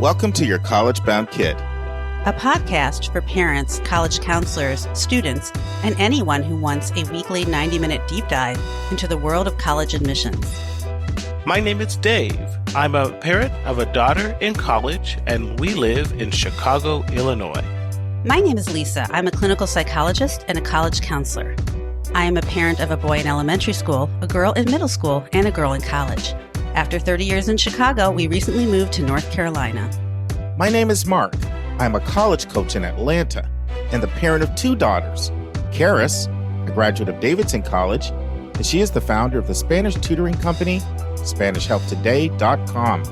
Welcome to Your College Bound Kid, a podcast for parents, college counselors, students, and anyone who wants a weekly 90-minute deep dive into the world of college admissions. My name is Dave. I'm a parent of a daughter in college, and we live in Chicago, Illinois. My name is Lisa. I'm a clinical psychologist and a college counselor. I am a parent of a boy in elementary school, a girl in middle school, and a girl in college. After 30 years in Chicago, we recently moved to North Carolina. My name is Mark. I'm a college coach in Atlanta and the parent of two daughters. Karis, a graduate of Davidson College, and she is the founder of the Spanish tutoring company, SpanishHelpToday.com.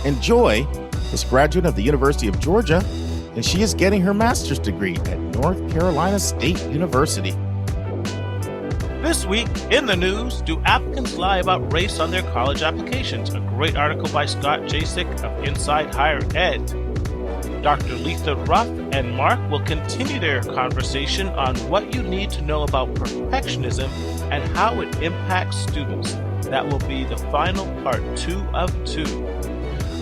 And Joy is a graduate of the University of Georgia, and she is getting her master's degree at North Carolina State University. This week in the news, do applicants lie about race on their college applications? A great article by Scott Jaschik of Inside Higher Ed. Dr. Lisa Rouff and Mark will continue their conversation on what you need to know about perfectionism and how it impacts students. That will be the final part 2 of 2.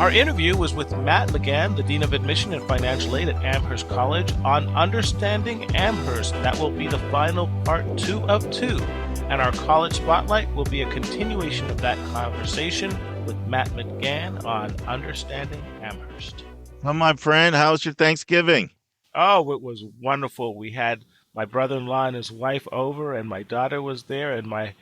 Our interview was with Matt McGann, the Dean of Admission and Financial Aid at Amherst College, on Understanding Amherst. That will be the final part 2 of 2. And our College Spotlight will be a continuation of that conversation with Matt McGann on Understanding Amherst. Well, my friend, how was your Thanksgiving? Oh, it was wonderful. We had my brother-in-law and his wife over, and my daughter was there, and my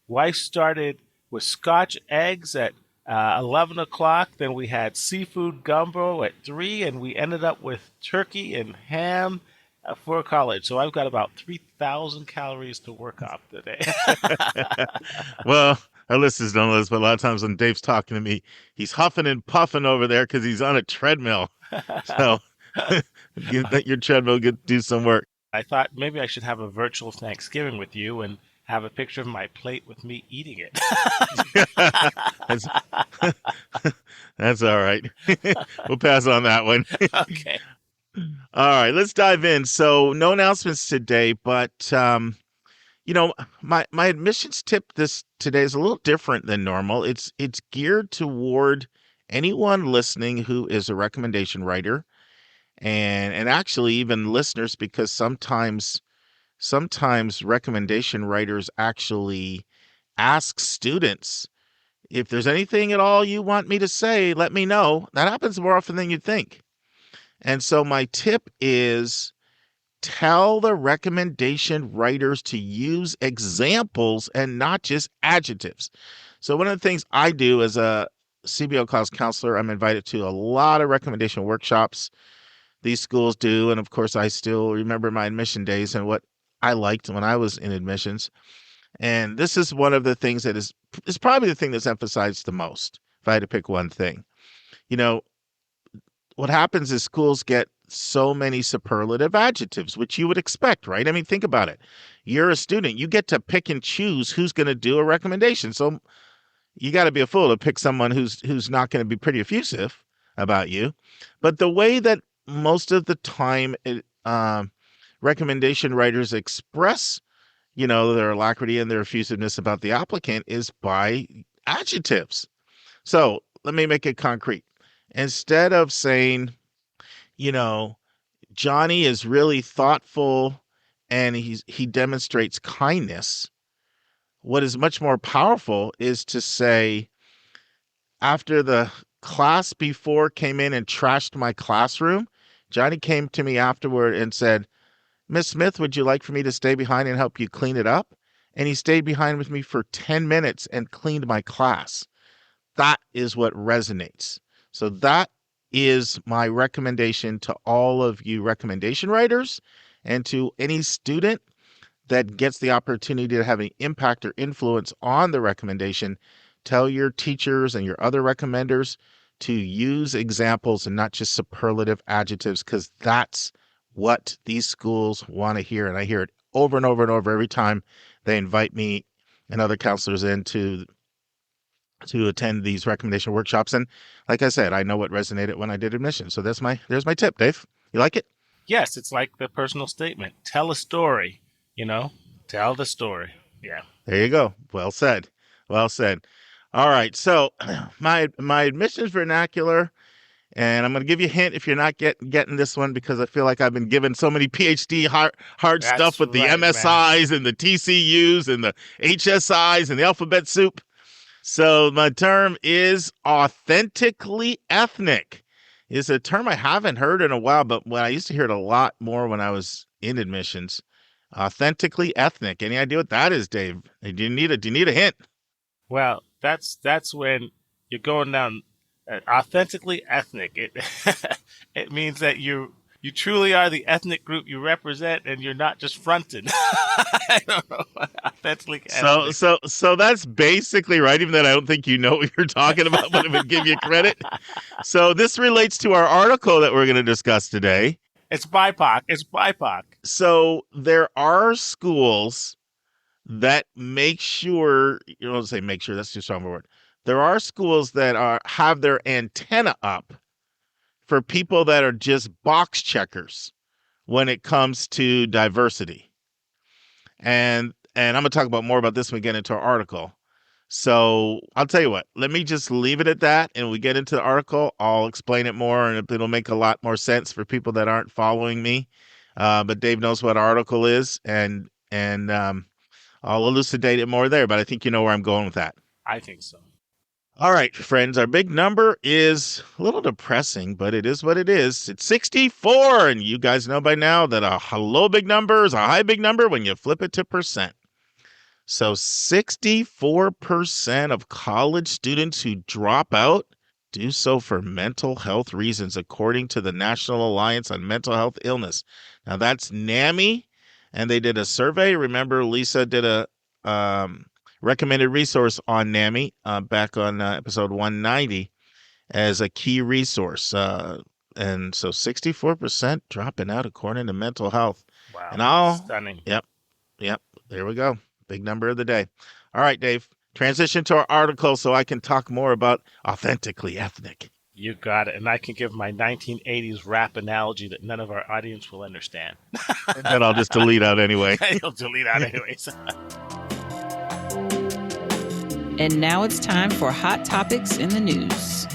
wife started with Scotch eggs at 11 o'clock. Then we had seafood gumbo at 3, and we ended up with turkey and ham for college. So I've got about 3,000 calories to work off today. Well, our listeners don't know this, but a lot of times when Dave's talking to me, he's huffing and puffing over there because he's on a treadmill. So let your treadmill do some work. I thought maybe I should have a virtual Thanksgiving with you and have a picture of my plate with me eating it. That's all right. We'll pass on that one. Okay. All right, let's dive in. So no announcements today, but my admissions tip today is a little different than normal. It's geared toward anyone listening who is a recommendation writer, and actually even listeners, because sometimes recommendation writers actually ask students, if there's anything at all you want me to say, let me know. That happens more often than you'd think. And so my tip is tell the recommendation writers to use examples and not just adjectives. So one of the things I do as a CBO college counselor, I'm invited to a lot of recommendation workshops these schools do. And of course, I still remember my admission days and what I liked when I was in admissions. And this is one of the things that is probably the thing that's emphasized the most, if I had to pick one thing. What happens is schools get so many superlative adjectives, which you would expect, right? I mean, think about it. You're a student. You get to pick and choose who's going to do a recommendation. So you got to be a fool to pick someone who's not going to be pretty effusive about you. But the way that most of the time recommendation writers express, their alacrity and their effusiveness about the applicant is by adjectives. So let me make it concrete. Instead of saying, Johnny is really thoughtful and he demonstrates kindness, what is much more powerful is to say, after the class before came in and trashed my classroom, Johnny came to me afterward and said, Miss Smith, would you like for me to stay behind and help you clean it up? And he stayed behind with me for 10 minutes and cleaned my class. That is what resonates. So that is my recommendation to all of you recommendation writers and to any student that gets the opportunity to have an impact or influence on the recommendation. Tell your teachers and your other recommenders to use examples and not just superlative adjectives, because that's what these schools want to hear. And I hear it over and over and over every time they invite me and other counselors in to attend these recommendation workshops. And like I said, I know what resonated when I did admission. So there's my tip, Dave. You like it? Yes, it's like the personal statement. Tell a story, tell the story. Yeah. There you go. Well said. Well said. All right. So my admissions vernacular And I'm going to give you a hint if you're not getting this one, because I feel like I've been given so many PhD hard stuff That's with the right, man. MSIs and the TCUs and the HSIs and the alphabet soup. So my term is authentically ethnic. It's a term I haven't heard in a while, but when I used to hear it a lot more when I was in admissions. Authentically ethnic. Any idea what that is, Dave? Do you need a hint? Well, that's when you're going down authentically ethnic. It it means that you truly are the ethnic group you represent, and you're not just fronting. I don't know. Authentically So ethnic. so so that's basically right, even though I don't think you know what you're talking about, but I would give you credit. So this relates to our article that we're going to discuss today. It's BIPOC. It's BIPOC. So there are schools that make sure, you don't say make sure, that's too strong of a word. There are schools that have their antenna up for people that are just box checkers when it comes to diversity. And I'm going to talk about more about this when we get into our article. So I'll tell you what, let me just leave it at that. And when we get into the article, I'll explain it more, and it'll make a lot more sense for people that aren't following me. But Dave knows what article is, and I'll elucidate it more there. But I think you know where I'm going with that. I think so. All right, friends, our big number is a little depressing, but it is what it is. It's 64, and you guys know by now that a low big number is a high big number when you flip it to percent. So 64% of college students who drop out do so for mental health reasons, according to the National Alliance on Mental Health Illness. Now, that's NAMI, and they did a survey. Remember, Lisa did a recommended resource on NAMI back on episode 190 as a key resource. And so 64% dropping out according to mental health. Wow. And stunning. Yep. There we go. Big number of the day. All right, Dave. Transition to our article so I can talk more about authentically ethnic. You got it. And I can give my 1980s rap analogy that none of our audience will understand. That I'll just delete out anyway. You'll delete out anyways. And now it's time for Hot Topics in the News.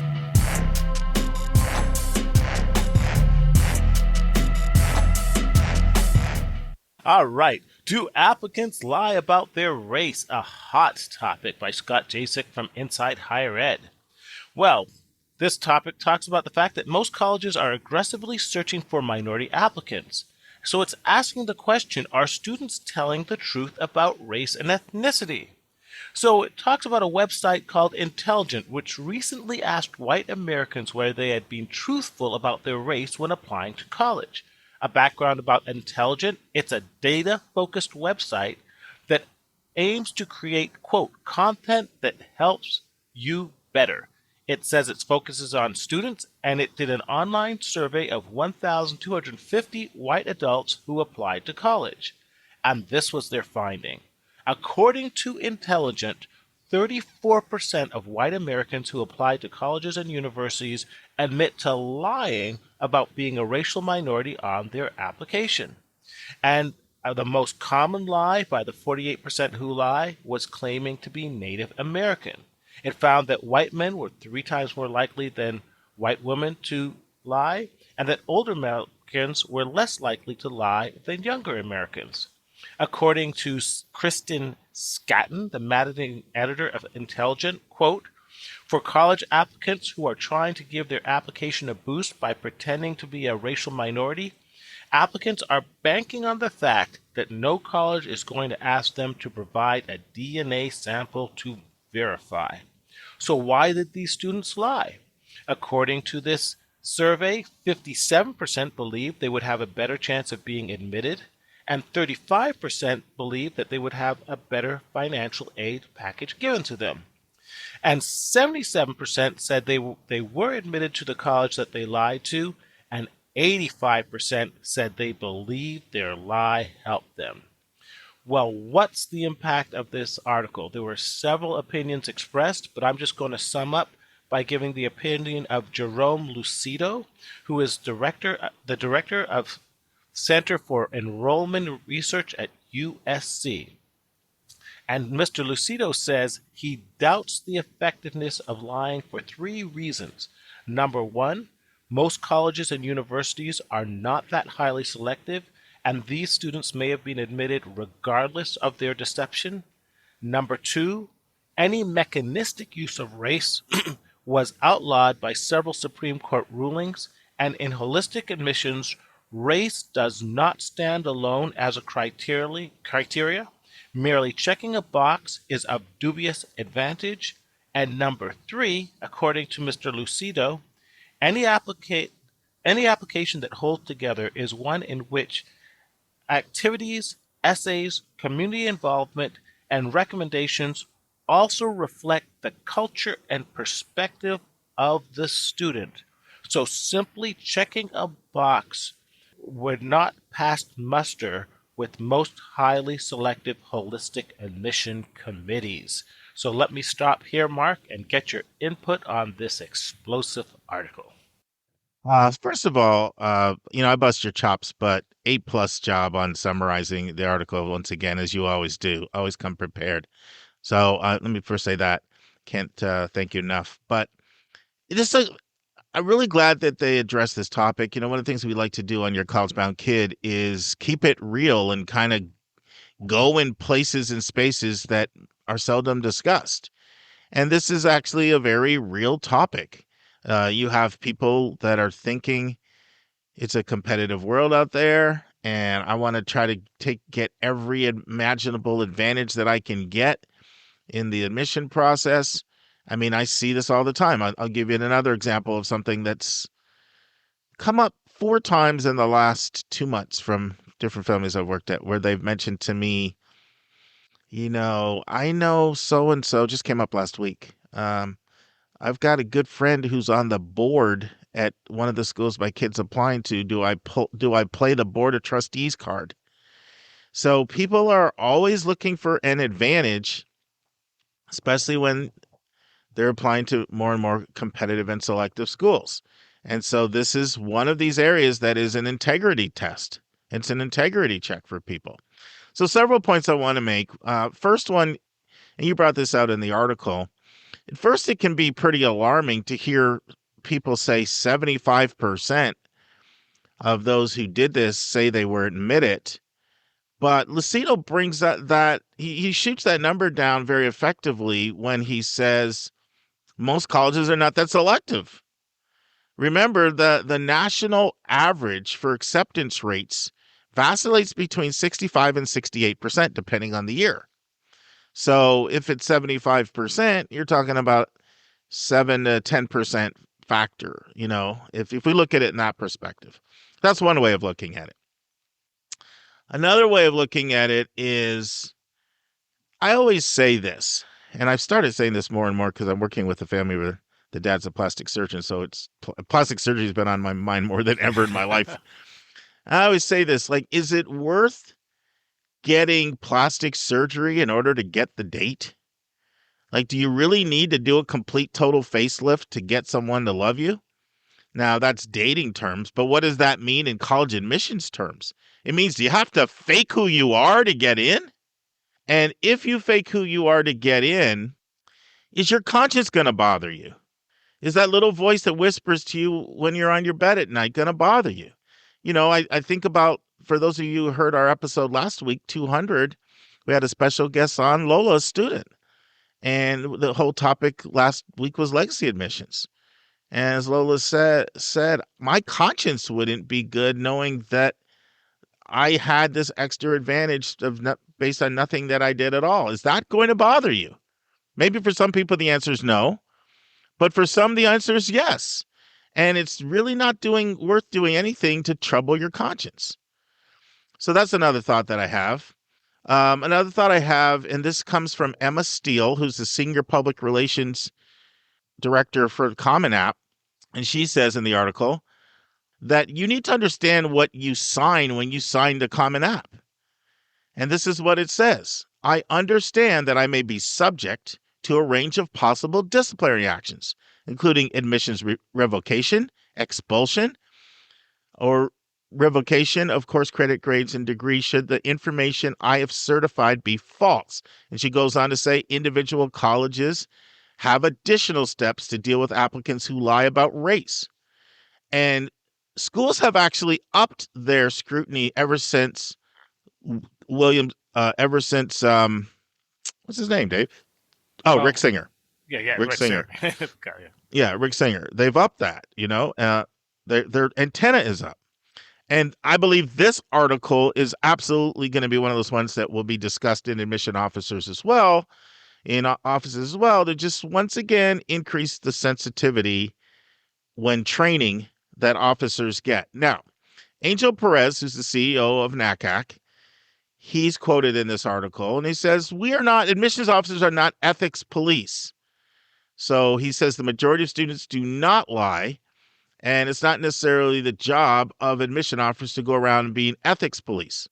All right. Do applicants lie about their race? A hot topic by Scott Jaschik from Inside Higher Ed. Well, this topic talks about the fact that most colleges are aggressively searching for minority applicants. So it's asking the question, are students telling the truth about race and ethnicity? So it talks about a website called Intelligent, which recently asked white Americans whether they had been truthful about their race when applying to college. A background about Intelligent: it's a data-focused website that aims to create, quote, content that helps you better. It says it focuses on students, and it did an online survey of 1,250 white adults who applied to college. And this was their finding. According to Intelligent, 34% of white Americans who apply to colleges and universities admit to lying about being a racial minority on their application. And the most common lie by the 48% who lie was claiming to be Native American. It found that white men were 3 times more likely than white women to lie, and that older Americans were less likely to lie than younger Americans. According to Kristen Scatton, the managing editor of Intelligent, quote, for college applicants who are trying to give their application a boost by pretending to be a racial minority, applicants are banking on the fact that no college is going to ask them to provide a DNA sample to verify. So why did these students lie? According to this survey, 57% believed they would have a better chance of being admitted, and 35% believed that they would have a better financial aid package given to them. And 77% said they were admitted to the college that they lied to, and 85% said they believed their lie helped them. Well, what's the impact of this article? There were several opinions expressed, but I'm just going to sum up by giving the opinion of Jerome Lucido, who is the director of Center for Enrollment Research at USC. And Mr. Lucido says he doubts the effectiveness of lying for 3 reasons. Number 1, Most colleges and universities are not that highly selective, and these students may have been admitted regardless of their deception. Number two, any mechanistic use of race was outlawed by several Supreme Court rulings, and in holistic admissions, race does not stand alone as a criteria. Merely checking a box is of dubious advantage. And number three, according to Mr. Lucido, any, any application that holds together is one in which activities, essays, community involvement, and recommendations also reflect the culture and perspective of the student. So simply checking a box would not pass muster with most highly selective holistic admission committees. So let me stop here, Mark, and get your input on this explosive article. First of all, I bust your chops, but A+ job on summarizing the article once again, as you always do. Always come prepared. So let me first say that. Can't thank you enough. But this, I'm really glad that they addressed this topic. One of the things we like to do on Your College Bound Kid is keep it real and kind of go in places and spaces that are seldom discussed. And this is actually a very real topic. You have people that are thinking it's a competitive world out there, and I want to try to get every imaginable advantage that I can get in the admission process. I mean, I see this all the time. I'll give you another example of something that's come up 4 times in the last 2 months from different families I've worked at, where they've mentioned to me, I know so-and-so just came up last week. I've got a good friend who's on the board at one of the schools my kid's applying to. Do I play the board of trustees card? So people are always looking for an advantage, especially when they're applying to more and more competitive and selective schools. And so this is one of these areas that is an integrity test. It's an integrity check for people. So several points I want to make. First one, and you brought this out in the article. At first, it can be pretty alarming to hear people say 75% of those who did this say they were admitted. But Lucido brings that he shoots that number down very effectively when he says most colleges are not that selective. Remember, the national average for acceptance rates vacillates between 65 and 68%, depending on the year. So if it's 75%, you're talking about 7 to 10% factor, if we look at it in that perspective. That's one way of looking at it. Another way of looking at it is, I always say this, and I've started saying this more and more because I'm working with a family where the dad's a plastic surgeon, so plastic surgery has been on my mind more than ever in my life. I always say this, is it worth getting plastic surgery in order to get the date? Do you really need to do a complete total facelift to get someone to love you? Now, that's dating terms, but what does that mean in college admissions terms? It means, do you have to fake who you are to get in? And if you fake who you are to get in, is your conscience going to bother you? Is that little voice that whispers to you when you're on your bed at night going to bother you? I think about, for those of you who heard our episode last week, 200, we had a special guest on, Lola, a student. And the whole topic last week was legacy admissions. And as Lola said, my conscience wouldn't be good knowing that I had this extra advantage based on nothing that I did at all. Is that going to bother you? Maybe for some people the answer is no, but for some the answer is yes. And it's really not worth doing anything to trouble your conscience. So that's another thought that I have. Another thought I have, and this comes from Emma Steele, who's the Senior Public Relations Director for Common App, and she says in the article that you need to understand what you sign when you sign the Common App. And this is what it says. I understand that I may be subject to a range of possible disciplinary actions, including admissions revocation, expulsion, or revocation of course credit, grades, and degrees should the information I have certified be false. And she goes on to say individual colleges have additional steps to deal with applicants who lie about race. And schools have actually upped their scrutiny ever since what's his name, Dave? Oh, Oh, Rick Singer. yeah, Rick right, sir. Singer. Got you. Yeah, Rick Singer. They've upped that, their antenna is up. And I believe this article is absolutely going to be one of those ones that will be discussed in admission officers as well, in offices as well, to just once again increase the sensitivity when training that officers get. Now, Angel Perez, who's the CEO of NACAC, he's quoted in this article, and he says, admissions officers are not ethics police. So he says the majority of students do not lie, and it's not necessarily the job of admission officers to go around and being ethics police.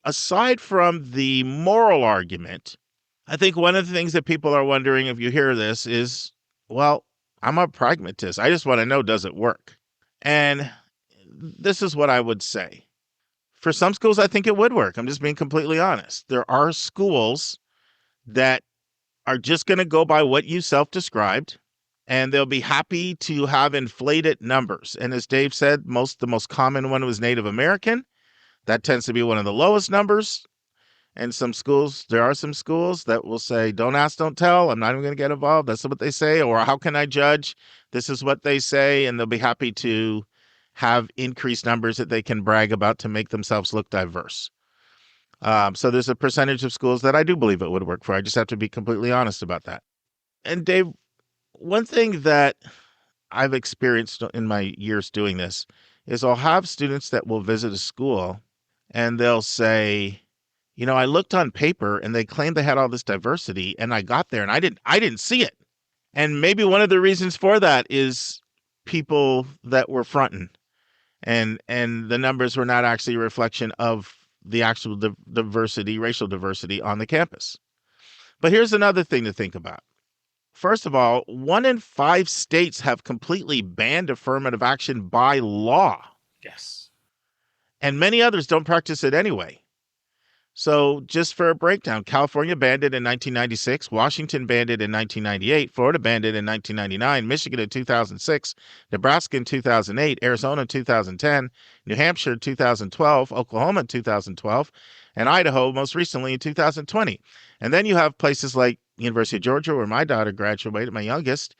Aside from the moral argument, I think one of the things that people are wondering if you hear this is, well, I'm a pragmatist. I just want to know, does it work? And this is what I would say. For some schools, I think it would work. I'm just being completely honest. There are schools that are just going to go by what you self-described, and they'll be happy to have inflated numbers. And as Dave said, the most common one was Native American. That tends to be one of the lowest numbers. And there are some schools that will say, don't ask, don't tell. I'm not even going to get involved. That's what they say. Or how can I judge? This is what they say. And they'll be happy to have increased numbers that they can brag about to make themselves look diverse. So there's a percentage of schools that I do believe it would work for. I just have to be completely honest about that. And Dave, one thing that I've experienced in my years doing this is I'll have students that will visit a school and they'll say, I looked on paper and they claimed they had all this diversity, and I got there and I didn't see it. And maybe one of the reasons for that is people that were fronting, and the numbers were not actually a reflection of the actual diversity, racial diversity on the campus. But here's another thing to think about. First of all, 1 in 5 states have completely banned affirmative action by law. Yes. And many others don't practice it anyway. So just for a breakdown, California banned it in 1996, Washington banned it in 1998, Florida banned it in 1999, Michigan in 2006, Nebraska in 2008, Arizona in 2010, New Hampshire in 2012, Oklahoma in 2012, and Idaho most recently in 2020. And then you have places like University of Georgia, where my daughter graduated, my youngest.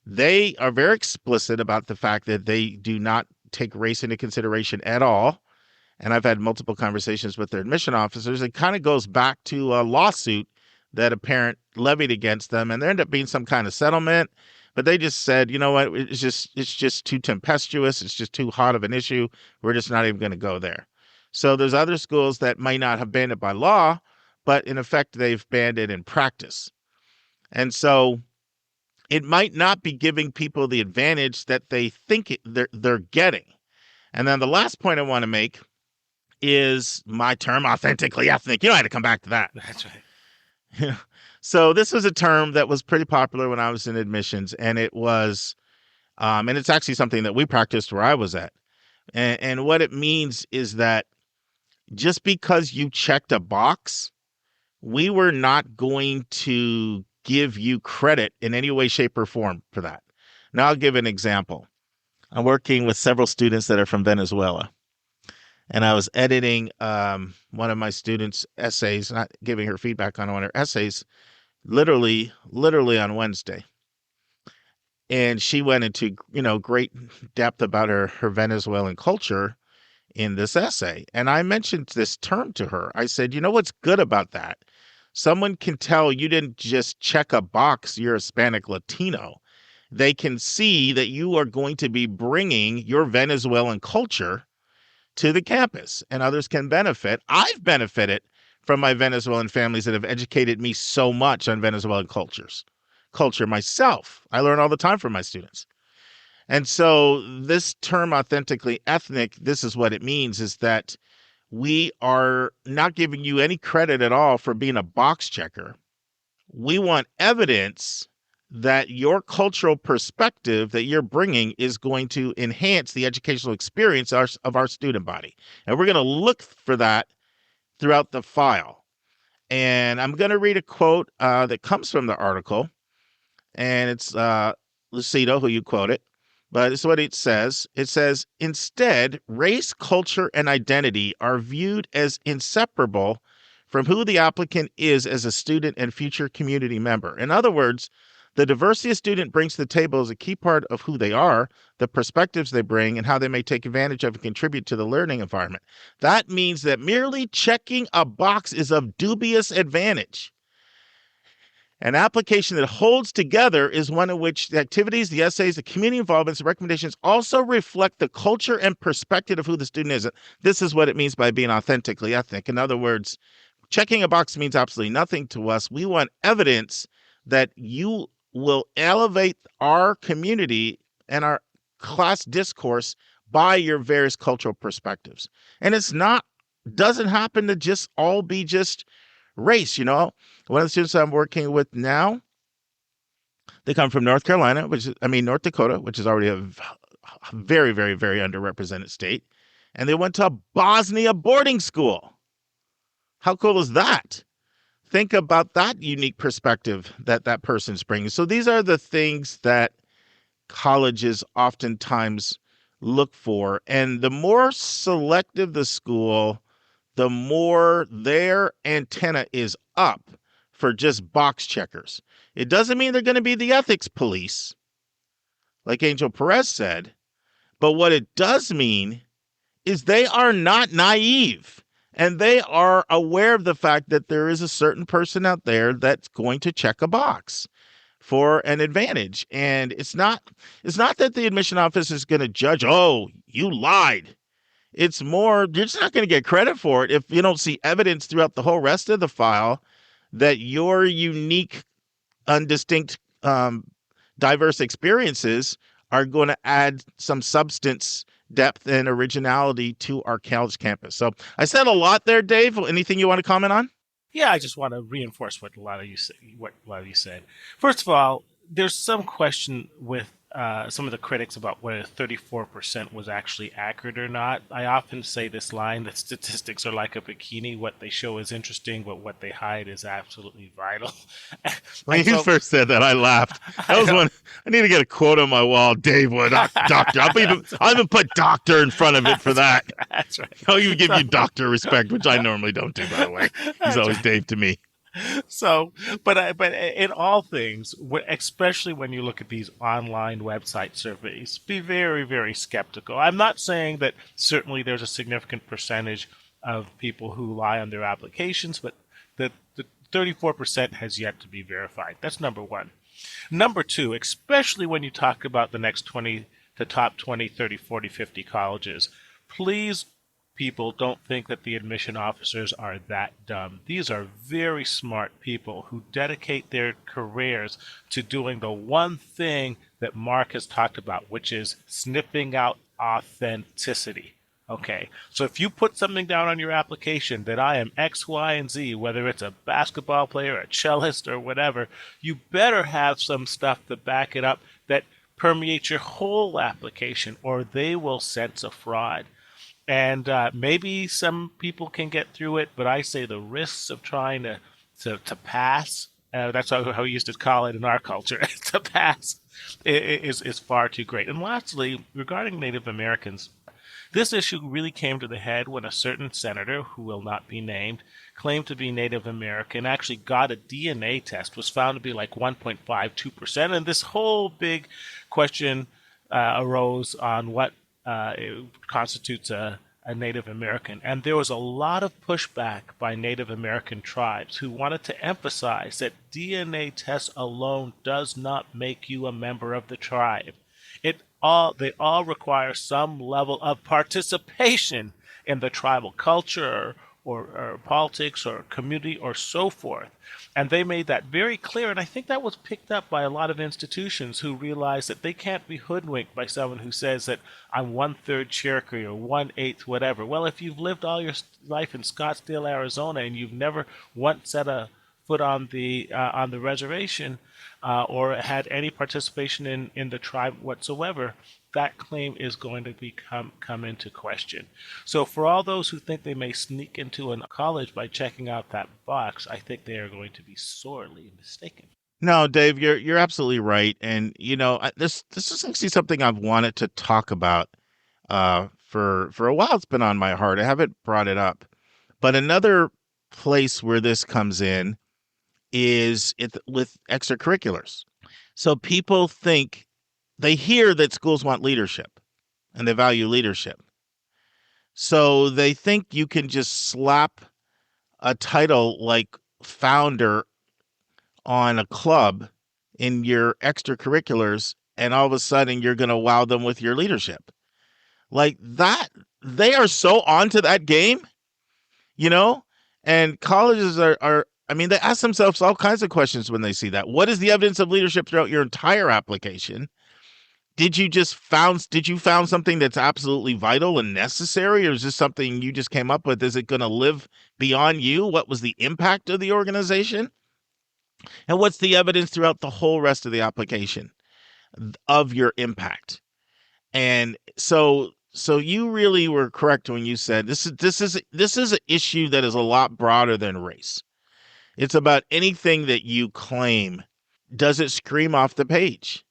They are very explicit about the fact that they do not take race into consideration at all. And I've had multiple conversations with their admission officers. It kind of goes back to a lawsuit that a parent levied against them, and there ended up being some kind of settlement. But they just said, you know what, it's just too tempestuous. It's just too hot of an issue. We're just not even going to go there. So there's other schools that might not have banned it by law, but in effect, they've banned it in practice. And so it might not be giving people the advantage that they think they're getting. And then the last point I want to make is my term, authentically ethnic. I had to come back to that. That's right. Yeah. So this was a term that was pretty popular when I was in admissions, and it was, and it's actually something that we practiced where I was at. And what it means is that just because you checked a box, we were not going to give you credit in any way, shape, or form for that. Now I'll give an example. I'm working with several students that are from Venezuela. And I was editing one of my students' essays, not giving her feedback on one of her essays, literally on Wednesday. And she went into, great depth about her Venezuelan culture in this essay. And I mentioned this term to her. I said, what's good about that? Someone can tell you didn't just check a box, you're Hispanic Latino. They can see that you are going to be bringing your Venezuelan culture to the campus, and others can benefit. I've benefited from my Venezuelan families that have educated me so much on Venezuelan culture myself. I learn all the time from my students. And so this term, authentically ethnic, this is what it means, is that we are not giving you any credit at all for being a box checker. We want evidence that your cultural perspective that you're bringing is going to enhance the educational experience of our student body. And we're going to look for that throughout the file. And I'm going to read a quote that comes from the article. And it's Lucido, who you quoted. but it's what it says. It says, instead, race, culture, and identity are viewed as inseparable from who the applicant is as a student and future community member. In other words, the diversity a student brings to the table is a key part of who they are, the perspectives they bring, and how they may take advantage of and contribute to the learning environment. That means that merely checking a box is of dubious advantage. An application that holds together is one in which the activities, the essays, the community involvements, the recommendations also reflect the culture and perspective of who the student is. This is what it means by being authentically ethnic. In other words, checking a box means absolutely nothing to us. We want evidence that you will elevate our community and our class discourse by your various cultural perspectives. And doesn't happen to just all be just race. One of the students I'm working with now, they come from North Dakota, which is already a very, very, very underrepresented state. And they went to a Bosnia boarding school. How cool is that? Think about that unique perspective that person's bringing. So these are the things that colleges oftentimes look for. And the more selective the school, the more their antenna is up for just box checkers. It doesn't mean they're going to be the ethics police, like Angel Perez said. But what it does mean is they are not naive. And they are aware of the fact that there is a certain person out there that's going to check a box for an advantage. And it's not that the admission office is going to judge, oh, you lied. It's more, you're just not going to get credit for it if you don't see evidence throughout the whole rest of the file that your unique, undistinct, diverse experiences are going to add some substance, depth, and originality to our college campus. So I said a lot there, Dave. Anything you want to comment on? Yeah, I just want to reinforce what a lot of you said. First of all, there's some question with some of the critics about whether 34% was actually accurate or not. I often say this line that statistics are like a bikini. What they show is interesting, but what they hide is absolutely vital. When you first said that, I laughed. That was one. I need to get a quote on my wall. Dave Wood, doctor. I'll even put doctor in front of it for that. That's right. I'll even give you doctor respect, which I normally don't do, by the way. He's always Dave to me. So, but in all things, especially when you look at these online website surveys, be very, very skeptical. I'm not saying that certainly there's a significant percentage of people who lie on their applications, but the 34% has yet to be verified. That's number one. Number two, especially when you talk about the next 20, the top 20, 30, 40, 50 colleges, please, people, don't think that the admission officers are that dumb. These are very smart people who dedicate their careers to doing the one thing that Mark has talked about, which is sniffing out authenticity. Okay, so if you put something down on your application that I am X, Y, and Z, whether it's a basketball player, a cellist, or whatever, you better have some stuff to back it up that permeates your whole application, or they will sense a fraud. And maybe some people can get through it, but I say the risks of trying to pass, that's how we used to call it in our culture, to pass, is far too great. And lastly, regarding Native Americans, this issue really came to the head when a certain senator, who will not be named, claimed to be Native American, actually got a DNA test, was found to be like 1.52%, and this whole big question arose on what constitutes a Native American. And there was a lot of pushback by Native American tribes who wanted to emphasize that DNA tests alone does not make you a member of the tribe. They all require some level of participation in the tribal culture or politics or community or so forth. And they made that very clear, and I think that was picked up by a lot of institutions who realized that they can't be hoodwinked by someone who says that I'm 1/3 Cherokee or 1/8 whatever. Well, if you've lived all your life in Scottsdale, Arizona, and you've never once set a foot on the reservation or had any participation in the tribe whatsoever, that claim is going to come into question. So for all those who think they may sneak into a college by checking out that box, I think they are going to be sorely mistaken. No, Dave, you're absolutely right. And this is actually something I've wanted to talk about for a while. It's been on my heart. I haven't brought it up. But another place where this comes in is with extracurriculars. So people think they hear that schools want leadership and they value leadership. So they think you can just slap a title like founder on a club in your extracurriculars, and all of a sudden you're going to wow them with your leadership. Like that, they are so onto that game, you know? And colleges I mean, they ask themselves all kinds of questions when they see that. What is the evidence of leadership throughout your entire application? Did you found something that's absolutely vital and necessary, or is this something you just came up with? Is it going to live beyond you? What was the impact of the organization? And what's the evidence throughout the whole rest of the application of your impact? And so you really were correct when you said this is an issue that is a lot broader than race. It's about anything that you claim. Does it scream off the page?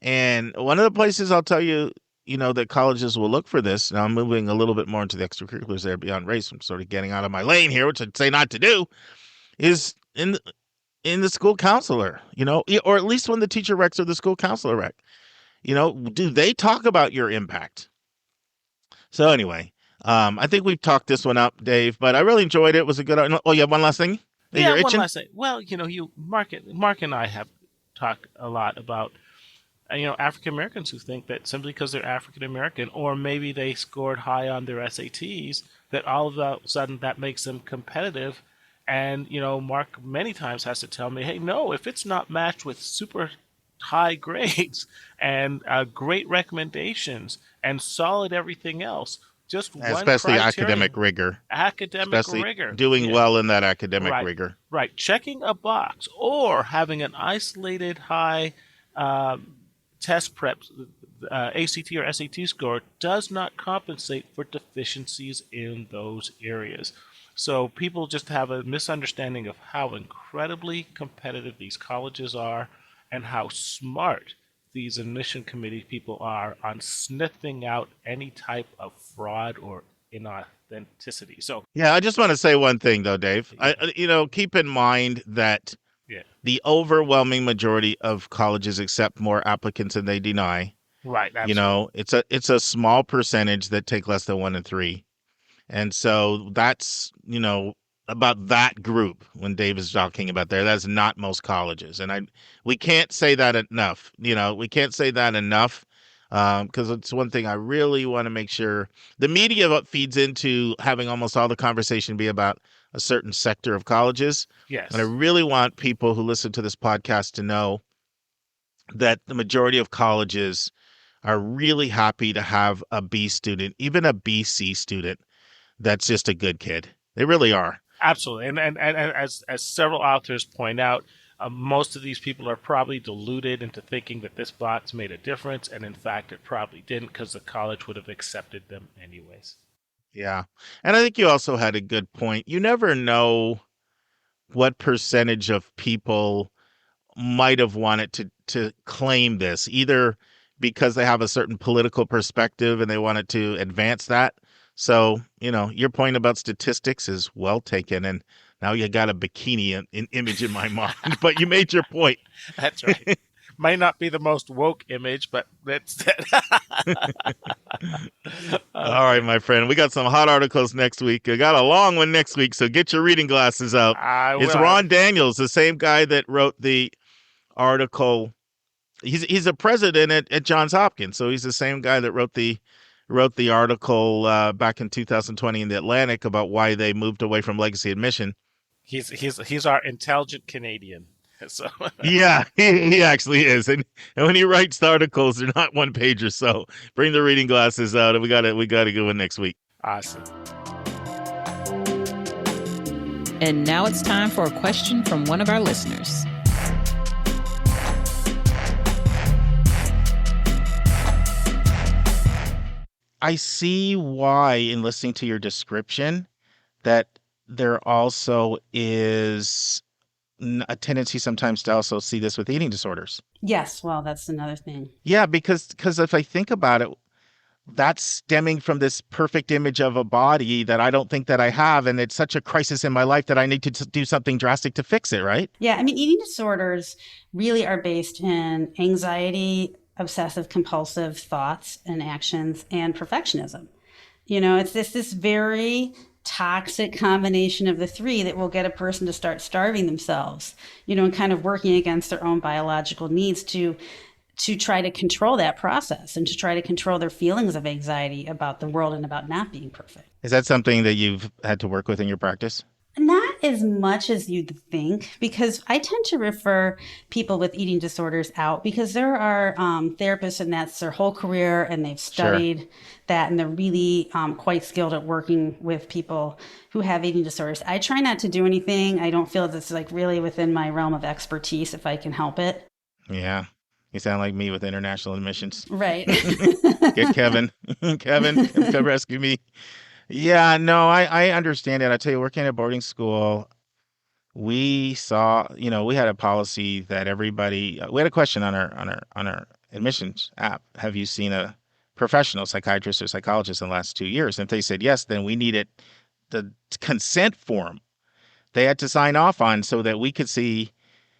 And one of the places I'll tell you, that colleges will look for this. Now I'm moving a little bit more into the extracurriculars there beyond race. I'm sort of getting out of my lane here, which I'd say not to do, is in the school counselor, or at least when the teacher recs or the school counselor rec, do they talk about your impact? So anyway, I think we've talked this one up, Dave, but I really enjoyed it. It was a good. Oh, you have one last thing? Yeah, You're one itching? last thing. Well, Mark and I have talked a lot about African Americans who think that simply because they're African American, or maybe they scored high on their SATs, that all of a sudden that makes them competitive. And Mark many times has to tell me, hey, no, if it's not matched with super high grades and great recommendations and solid everything else, just one Especially criterion, academic rigor. Especially rigor, doing well in that academic right, rigor. right, checking a box or having an isolated high test prep ACT or SAT score does not compensate for deficiencies in those areas. So people just have a misunderstanding of how incredibly competitive these colleges are and how smart these admission committee people are on sniffing out any type of fraud or inauthenticity. So Yeah, I just want to say one thing though, Dave. Keep in mind that the overwhelming majority of colleges accept more applicants than they deny. Right. Absolutely. It's a small percentage that take less than 1 in 3. And so that's, about that group when Dave is talking about there. That's not most colleges. And we can't say that enough. We can't say that enough because it's one thing I really want to make sure. The media feeds into having almost all the conversation be about a certain sector of colleges. Yes. And I really want people who listen to this podcast to know that the majority of colleges are really happy to have a B student, even a BC student, that's just a good kid. They really are. Absolutely. And as several authors point out, most of these people are probably deluded into thinking that this box made a difference. And in fact, it probably didn't, because the college would have accepted them anyways. Yeah. And I think you also had a good point. You never know what percentage of people might have wanted to claim this, either because they have a certain political perspective and they wanted to advance that. So, your point about statistics is well taken, and now you got a bikini image in my mind, but you made your point. That's right. Might not be the most woke image, but that's it. All right, my friend. We got some hot articles next week. I got a long one next week, so get your reading glasses out. It's Ron Daniels, the same guy that wrote the article. He's a president at Johns Hopkins, so he's the same guy that wrote the article back in 2020 in the Atlantic about why they moved away from legacy admission. He's our intelligent Canadian. So yeah, he actually is, and when he writes the articles, they're not one pagers. So bring the reading glasses out, and we got to go in next week. Awesome. And now it's time for a question from one of our listeners. I see why, in listening to your description, that there also is a tendency sometimes to also see this with eating disorders. Yes, well, that's another thing. Yeah, because if I think about it, that's stemming from this perfect image of a body that I don't think that I have, and it's such a crisis in my life that I need to do something drastic to fix it, right? Yeah, I mean, eating disorders really are based in anxiety, obsessive compulsive thoughts and actions, and perfectionism. It's this very toxic combination of the three that will get a person to start starving themselves, and kind of working against their own biological needs to try to control that process and to try to control their feelings of anxiety about the world and about not being perfect. Is that something that you've had to work with in your practice? Not as much as you'd think, because I tend to refer people with eating disorders out because there are therapists and that's their whole career and they've studied that and they're really quite skilled at working with people who have eating disorders. I try not to do anything. I don't feel that's like really within my realm of expertise if I can help it. Yeah. You sound like me with international admissions. Right. Get Kevin. Kevin, come rescue me. Yeah, no, I understand it. I tell you, working at boarding school, we saw, we had a policy that everybody, we had a question on our admissions app. Have you seen a professional psychiatrist or psychologist in the last 2 years? And if they said yes, then we needed the consent form they had to sign off on so that we could see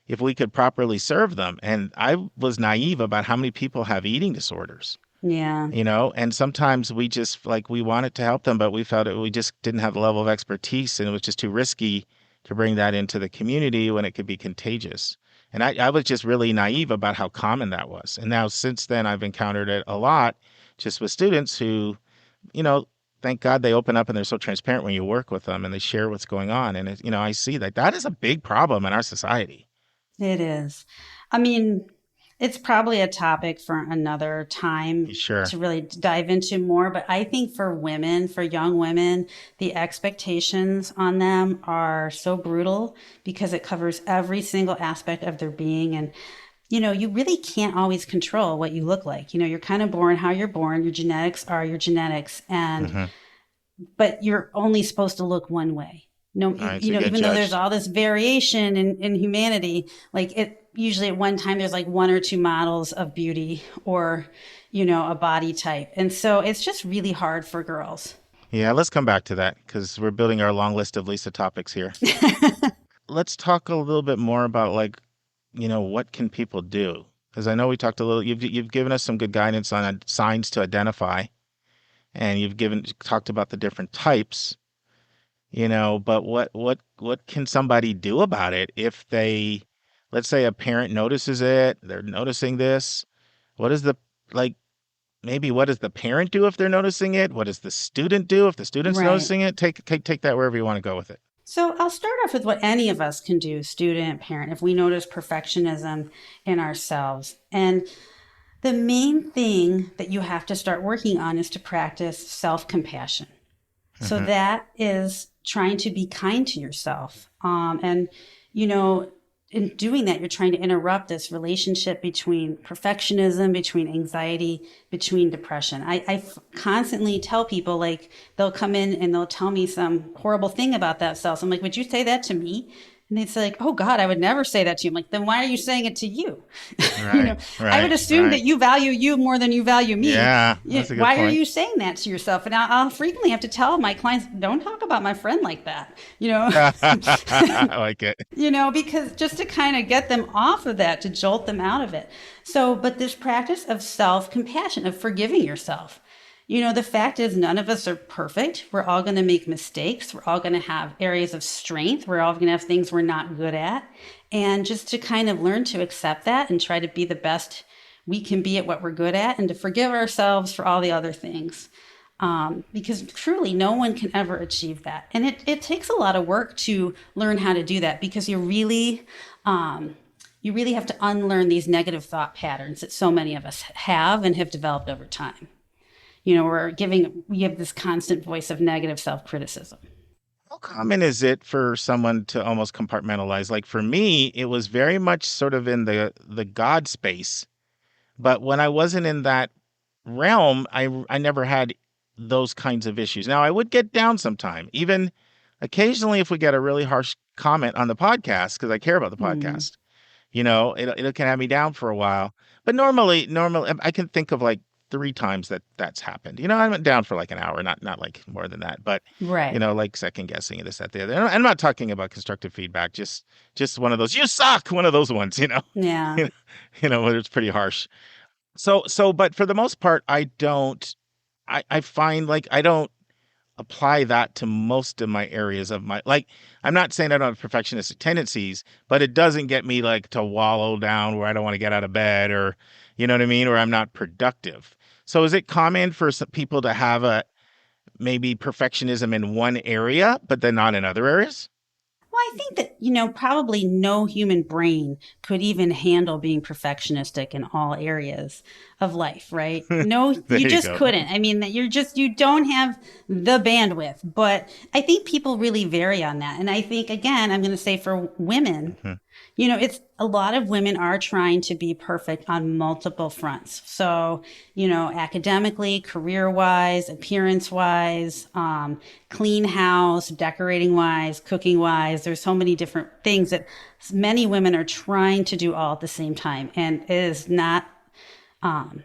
if we could properly serve them. And I was naive about how many people have eating disorders. Yeah. And sometimes we just we wanted to help them, but we felt we just didn't have the level of expertise and it was just too risky to bring that into the community when it could be contagious. And I was just really naive about how common that was. And now since then, I've encountered it a lot just with students who, thank God they open up and they're so transparent when you work with them and they share what's going on. And, I see that is a big problem in our society. It is. I mean, it's probably a topic for another time to really dive into more. But I think for women, for young women, the expectations on them are so brutal because it covers every single aspect of their being. And, you really can't always control what you look like. You're kind of born how you're born. Your genetics are your genetics. And, but you're only supposed to look one way. No, even though there's all this variation in humanity, usually at one time there's one or two models of beauty or, a body type. And so it's just really hard for girls. Yeah, let's come back to that because we're building our long list of Lisa topics here. Let's talk a little bit more about what can people do? Because I know we talked a little, you've given us some good guidance on signs to identify and you've talked about the different types. But what can somebody do about it if let's say a parent notices it, they're noticing this. What does what does the parent do if they're noticing it? What does the student do if the student's noticing it? Take that wherever you want to go with it. So I'll start off with what any of us can do, student, parent, if we notice perfectionism in ourselves. And the main thing that you have to start working on is to practice self-compassion. So that is trying to be kind to yourself. And, in doing that, you're trying to interrupt this relationship between perfectionism, between anxiety, between depression. I constantly tell people, they'll come in and they'll tell me some horrible thing about themselves. I'm like, would you say that to me? And they'd say oh God, I would never say that to you. I'm like, then why are you saying it to you? I would assume that you value you more than you value me. Yeah, that's a good why point. are you saying that to yourself? And I'll frequently have to tell my clients, don't talk about my friend like that. I like it. Because just to kind of get them off of that, to jolt them out of it. So, but this practice of self-compassion, of forgiving yourself. The fact is none of us are perfect. We're all going to make mistakes. We're all going to have areas of strength. We're all going to have things we're not good at. And just to kind of learn to accept that and try to be the best we can be at what we're good at and to forgive ourselves for all the other things. Because truly no one can ever achieve that. And it takes a lot of work to learn how to do that because you really have to unlearn these negative thought patterns that so many of us have and have developed over time. We have this constant voice of negative self-criticism. How common is it for someone to almost compartmentalize? Like for me, it was very much sort of in the God space. But when I wasn't in that realm, I never had those kinds of issues. Now, I would get down sometime. Even Occasionally, if we get a really harsh comment on the podcast, because I care about the podcast, it can have me down for a while. But normally, I can think of like 3 times that's happened. I went down for like an hour, not like more than that, but Right. like second guessing this, that, the other. And I'm not talking about constructive feedback, just one of those, you suck, one of those ones, Yeah. where it's pretty harsh. But for the most part, I find like I don't apply that to most of my areas of my, like, I'm not saying I don't have perfectionistic tendencies, but it doesn't get me like to wallow down where I don't want to get out of bed, or, you know what I mean? Or I'm not productive. So is it common for some people to have maybe perfectionism in one area, but then not in other areas? Well, I think that, probably no human brain could even handle being perfectionistic in all areas of life, right? No, There you you just go. couldn't. I mean, that you don't have the bandwidth. But I think people really vary on that. And I think, again, I'm going to say for women, Mhm. it's a lot of women are trying to be perfect on multiple fronts. So, academically, career wise, appearance wise, clean house, decorating wise, cooking wise. There's so many different things that many women are trying to do all at the same time. And it is not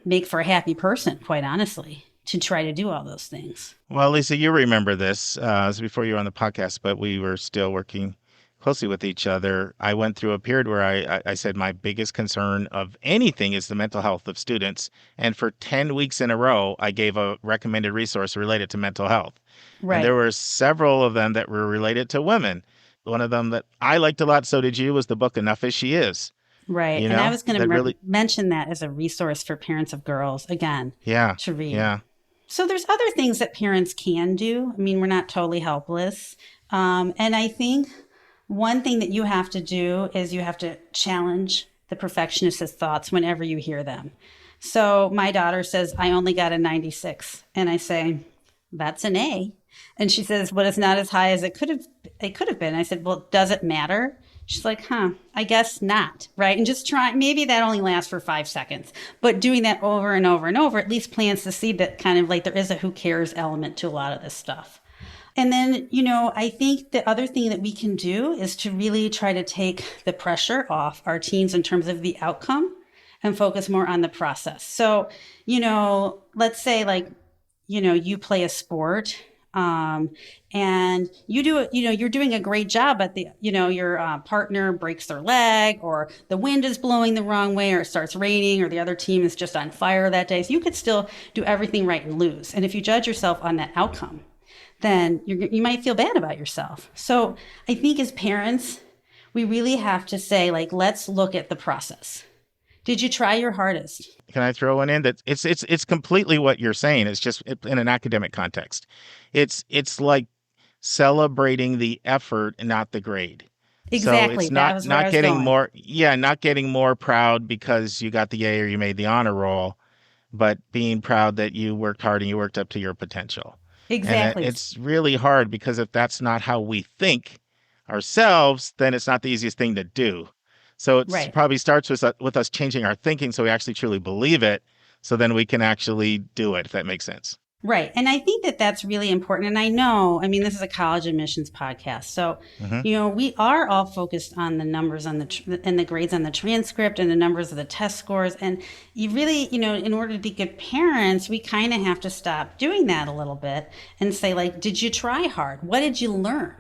make for a happy person, quite honestly, to try to do all those things. Well, Lisa, you remember this. It was before you were on the podcast, but we were still working closely with each other. I went through a period where I said my biggest concern of anything is the mental health of students. And for 10 weeks in a row, I gave a recommended resource related to mental health. And there Right. were several of them that were related to women. One of them that I liked a lot, so did you, was the book Enough as She Is. Right. And I was going That to really, mention that as a resource for parents of girls, again, yeah, to read. yeah, So there's other things that parents can do. I mean, we're not totally helpless. And I think one thing that you have to do is you have to challenge the perfectionist's thoughts whenever you hear them. So my daughter says, I only got a 96. And I say, that's an A. And she says, well, it's not as high as it could have been. I said, well, does it matter? She's like, I guess not. Right. And just try, maybe that only lasts for 5 seconds, but doing that over and over and over at least plants the seed that kind of like there is a who cares element to a lot of this stuff. And then, I think the other thing that we can do is to really try to take the pressure off our teens in terms of the outcome and focus more on the process. So, let's say like, you play a sport, and you do it, you're doing a great job, but your partner breaks their leg, or the wind is blowing the wrong way, or it starts raining, or the other team is just on fire that day. So you could still do everything right and lose. And if you judge yourself on that outcome, then you might feel bad about yourself. So I think as parents, we really have to say, like, let's look at the process. Did you try your hardest? Can I throw one in? That it's completely what you're saying. It's just in an academic context. It's like celebrating the effort and not the grade. So Exactly. it's That not was where I not was getting going. more, not getting more proud because you got the A or you made the honor roll, but being proud that you worked hard and you worked up to your potential. And Exactly. it's really hard, because if that's not how we think ourselves, then it's not the easiest thing to do. So it's Right. probably starts with us changing our thinking so we actually truly believe it. So then we can actually do it, if that makes sense. Right. And I think that that's really important. And I know, I mean, this is a college admissions podcast. So, Hmm. we are all focused on the numbers on and the grades on the transcript and the numbers of the test scores. And you really, in order to be good parents, we kind of have to stop doing that a little bit and say, like, did you try hard? What did you learn?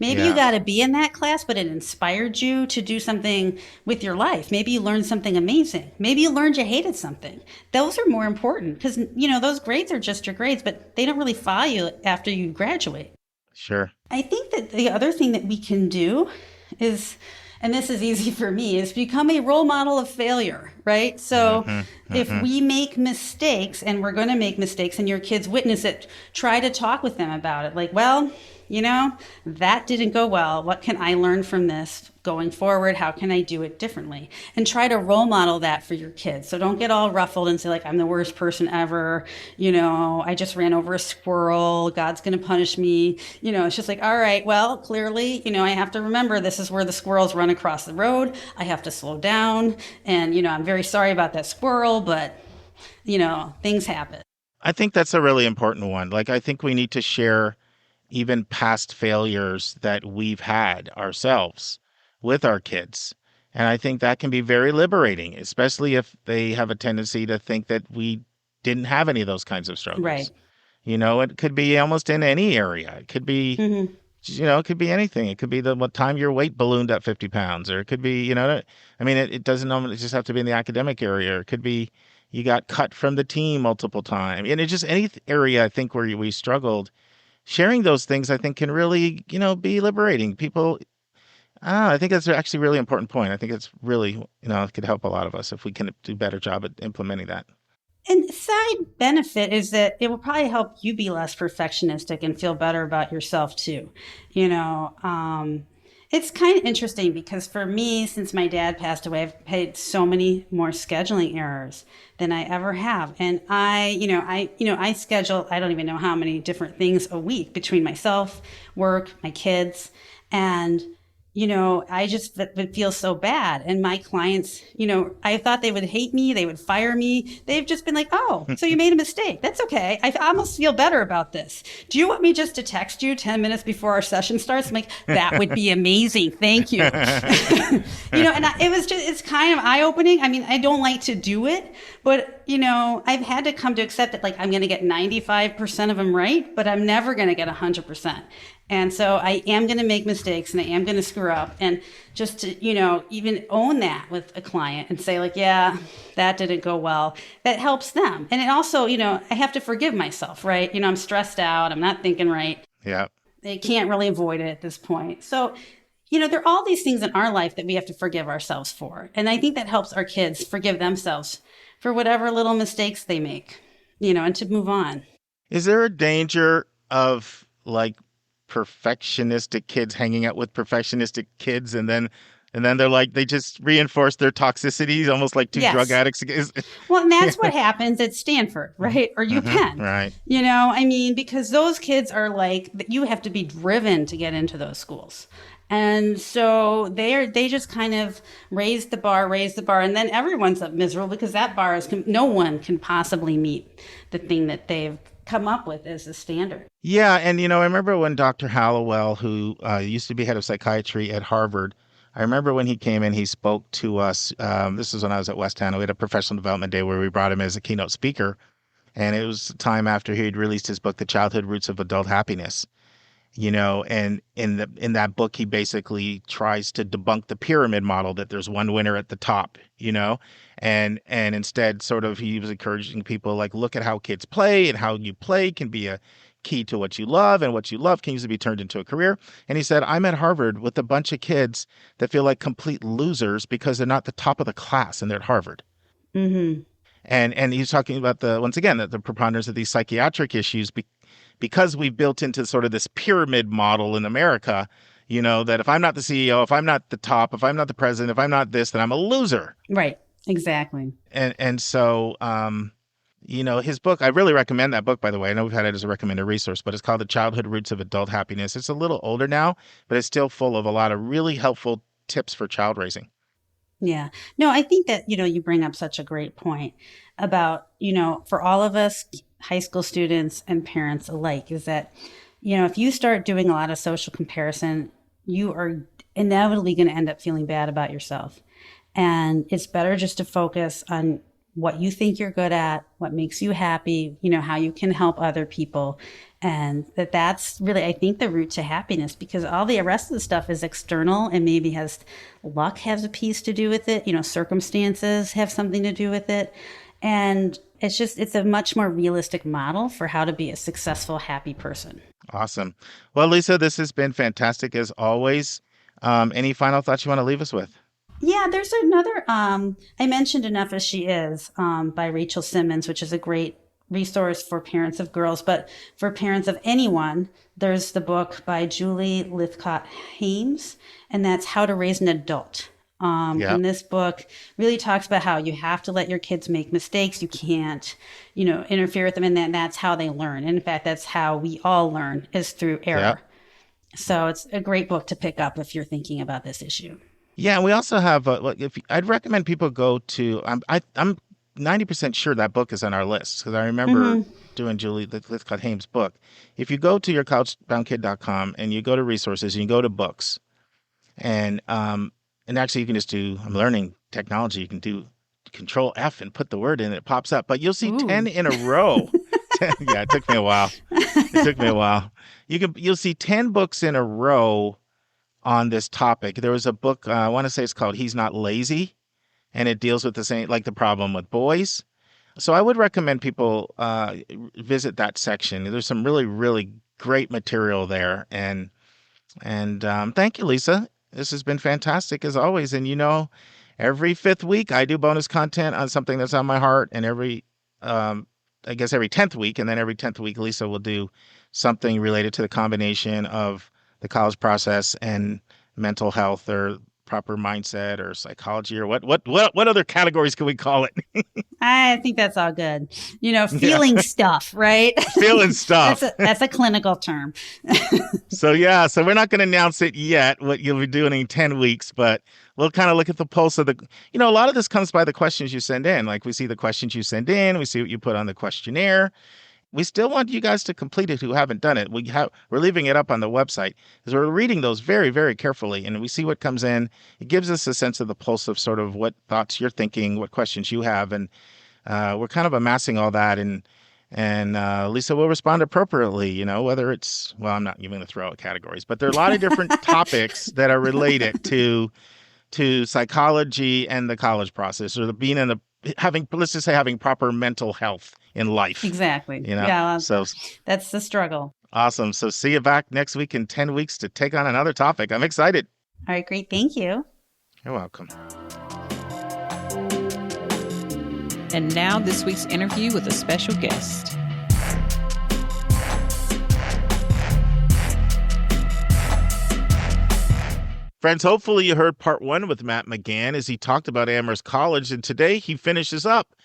Maybe you Yeah, got to be in that class, but it inspired you to do something with your life. Maybe you learned something amazing. Maybe you learned you hated something. Those are more important because, those grades are just your grades, but they don't really follow you after you graduate. sure. I think that the other thing that we can do is, and this is easy for me, is become a role model of failure, right? So Hmm. if Hmm. we make mistakes, and we're going to make mistakes, and your kids witness it, try to talk with them about it. Like, well, that didn't go well. What can I learn from this going forward? How can I do it differently? And try to role model that for your kids. So don't get all ruffled and say, like, I'm the worst person ever. I just ran over a squirrel. God's going to punish me. It's just like, all right, well, clearly, I have to remember this is where the squirrels run across the road. I have to slow down. And, I'm very sorry about that squirrel, but, things happen. I think that's a really important one. Like, I think we need to share even past failures that we've had ourselves with our kids. And I think that can be very liberating, especially if they have a tendency to think that we didn't have any of those kinds of Right. struggles. It could be almost in any area. It could be, Mm-hmm. it could be anything. It could be what time your weight ballooned up 50 pounds, or it could be, it doesn't normally just have to be in the academic area. Or it could be you got cut from the team multiple times. And it's just any area, I think, where we struggled. Sharing those things, I think, can really, be liberating. I think that's actually a really important point. I think it's really, it could help a lot of us if we can do a better job at implementing that. And side benefit is that it will probably help you be less perfectionistic and feel better about yourself too. It's kind of interesting because for me, since my dad passed away, I've had so many more scheduling errors than I ever have. And I schedule, I don't even know how many different things a week between myself, work, my kids, and I just would feel so bad. And my clients, I thought they would hate me. They would fire me. They've just been like, oh, so you made a mistake. That's okay. I almost feel better about this. Do you want me just to text you 10 minutes before our session starts? I'm like, that would be amazing. Thank you. It's kind of eye-opening. I mean, I don't like to do it, but, I've had to come to accept that, like, I'm going to get 95% of them right, but I'm never going to get 100%. And so I am going to make mistakes and I am going to screw up. And just to, even own that with a client and say, like, yeah, that didn't go well, that helps them. And it also, I have to forgive myself, right? I'm stressed out. I'm not thinking right. Yeah. They can't really avoid it at this point. So, there are all these things in our life that we have to forgive ourselves for. And I think that helps our kids forgive themselves for whatever little mistakes they make, and to move on. Is there a danger of, like, perfectionistic kids hanging out with perfectionistic kids, and then they're like, they just reinforce their toxicities, almost like two drug addicts? Well, and that's what happens at Stanford, right? Or UPenn, right? Because those kids are like, you have to be driven to get into those schools. And so they just kind of raise the bar, and then everyone's up miserable because that bar is, no one can possibly meet the thing that they've come up with as a standard. Yeah. And, I remember when Dr. Hallowell, who used to be head of psychiatry at Harvard, I remember when he came in, he spoke to us. This is when I was at West Hanover. We had a professional development day where we brought him as a keynote speaker. And it was time after he had released his book, The Childhood Roots of Adult Happiness. And in that book, he basically tries to debunk the pyramid model that there's one winner at the top, and instead sort of he was encouraging people, like, look at how kids play, and how you play can be a key to what you love, and what you love can usually be turned into a career. And he said, I'm at Harvard with a bunch of kids that feel like complete losers because they're not the top of the class and they're at Harvard. Mm-hmm. And he's talking about the preponderance of these psychiatric issues because we've built into sort of this pyramid model in America, that if I'm not the CEO, if I'm not the top, if I'm not the president, if I'm not this, then I'm a loser. Right. Exactly. And so, his book, I really recommend that book, by the way. I know we've had it as a recommended resource, but it's called The Childhood Roots of Adult Happiness. It's a little older now, but it's still full of a lot of really helpful tips for child raising. Yeah. No, I think that, you bring up such a great point about, for all of us, high school students and parents alike, is that, if you start doing a lot of social comparison, you are inevitably going to end up feeling bad about yourself. And it's better just to focus on what you think you're good at, what makes you happy, how you can help other people. And that's really, I think, the route to happiness, because all the rest of the stuff is external and maybe luck has a piece to do with it. Circumstances have something to do with it. And it's a much more realistic model for how to be a successful, happy person. Awesome. Well, Lisa, this has been fantastic as always. Any final thoughts you want to leave us with? Yeah, there's another, I mentioned Enough as She Is by Rachel Simmons, which is a great resource for parents of girls, but for parents of anyone, there's the book by Julie Lythcott-Haims, and that's How to Raise an Adult. And this book really talks about how you have to let your kids make mistakes. You can't, interfere with them, and that's how they learn. And in fact, that's how we all learn, is through error. Yeah. So it's a great book to pick up if you're thinking about this issue. Yeah, and we also have, I'd recommend people go to, I'm 90% sure that book is on our list, because I remember doing Julie Lithcott Haim's book. If you go to yourcollegeboundkid.com and you go to resources and you go to books, and actually you can just do, I'm learning technology, you can do Control F and put the word in, and it pops up. But you'll see 10 in a row. Yeah, it took me a while. You'll see 10 books in a row on this topic. There was a book, I want to say it's called He's Not Lazy, and it deals with the same, like the problem with boys. So I would recommend people visit that section. There's some really, really great material there. And thank you, Lisa. This has been fantastic as always. And every 5th week I do bonus content on something that's on my heart, and every 10th week, and then every 10th week Lisa will do something related to the combination of the college process and mental health or proper mindset or psychology, or what other categories can we call it? I think that's all good. Feeling stuff, right? Feeling stuff. That's a clinical term. So we're not going to announce it yet, what you'll be doing in 10 weeks, but we'll kind of look at the pulse of a lot of this comes by the questions you send in. Like we see the questions you send in, we see what you put on the questionnaire. We still want you guys to complete it who haven't done it. We're leaving it up on the website because we're reading those very, very carefully, and we see what comes in. It gives us a sense of the pulse of sort of what thoughts you're thinking, what questions you have, and we're kind of amassing all that. And Lisa will respond appropriately. Whether it's, well, I'm not even going to throw out categories, but there are a lot of different topics that are related to psychology and the college process, or having proper mental health in life. Exactly. Yeah. So that's the struggle. Awesome. So see you back next week in 10 weeks to take on another topic. I'm excited. All right, great. Thank you. You're welcome. And now this week's interview with a special guest. Friends, hopefully you heard part 1 with Matt McGann as he talked about Amherst College, and today he finishes up.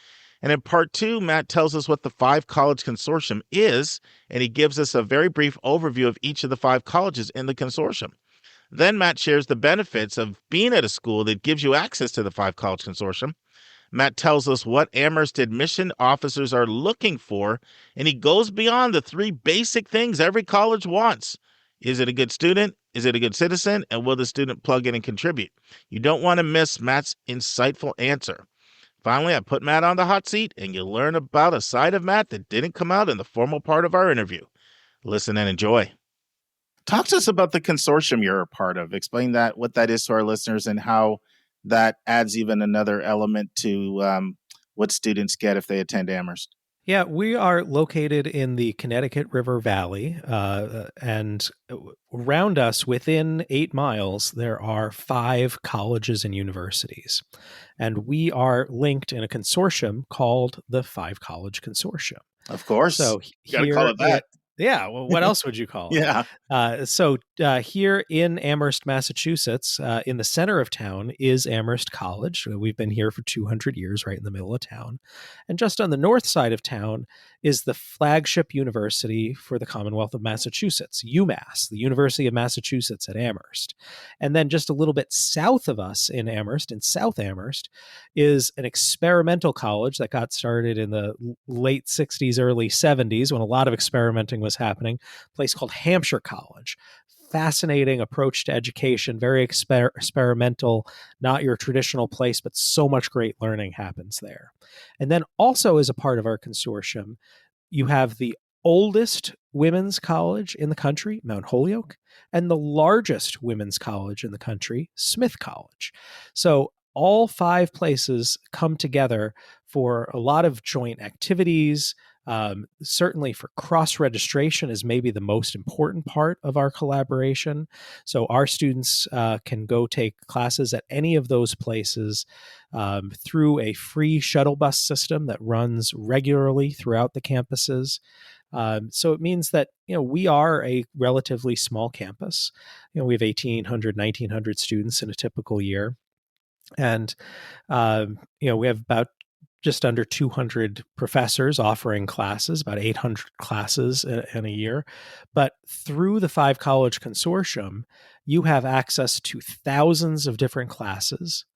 And in part 2, Matt tells us what the 5 College Consortium is, and he gives us a very brief overview of each of the 5 colleges in the consortium. Then Matt shares the benefits of being at a school that gives you access to the 5 College Consortium. Matt tells us what Amherst admission officers are looking for, and he goes beyond the 3 basic things every college wants. Is it a good student? Is it a good citizen? And will the student plug in and contribute? You don't want to miss Matt's insightful answer. Finally, I put Matt on the hot seat, and you'll learn about a side of Matt that didn't come out in the formal part of our interview. Listen and enjoy. Talk to us about the consortium you're a part of. Explain what that is to our listeners, and how that adds even another element to what students get if they attend Amherst. Yeah, we are located in the Connecticut River Valley, and around us, within 8 miles, there are 5 colleges and universities. And we are linked in a consortium called the 5 College Consortium. Of course. So you got to call it that. Yeah, well, what else would you call it? Yeah. So here in Amherst, Massachusetts, in the center of town is Amherst College. We've been here for 200 years, right in the middle of town. And just on the north side of town is the flagship university for the Commonwealth of Massachusetts, UMass, the University of Massachusetts at Amherst. And then just a little bit south of us in Amherst, in South Amherst, is an experimental college that got started in the late 60s, early 70s, when a lot of experimenting was happening, a place called Hampshire College. Fascinating approach to education, very experimental, not your traditional place, but so much great learning happens there. And then also as a part of our consortium, you have the oldest women's college in the country, Mount Holyoke, and the largest women's college in the country, Smith College. So all 5 places come together for a lot of joint activities. Certainly for cross-registration is maybe the most important part of our collaboration. So our students can go take classes at any of those places through a free shuttle bus system that runs regularly throughout the campuses. So it means that, we are a relatively small campus. We have 1,800, 1,900 students in a typical year. And, we have about just under 200 professors offering classes, about 800 classes in a year. But through the 5 College Consortium, you have access to thousands of different classes.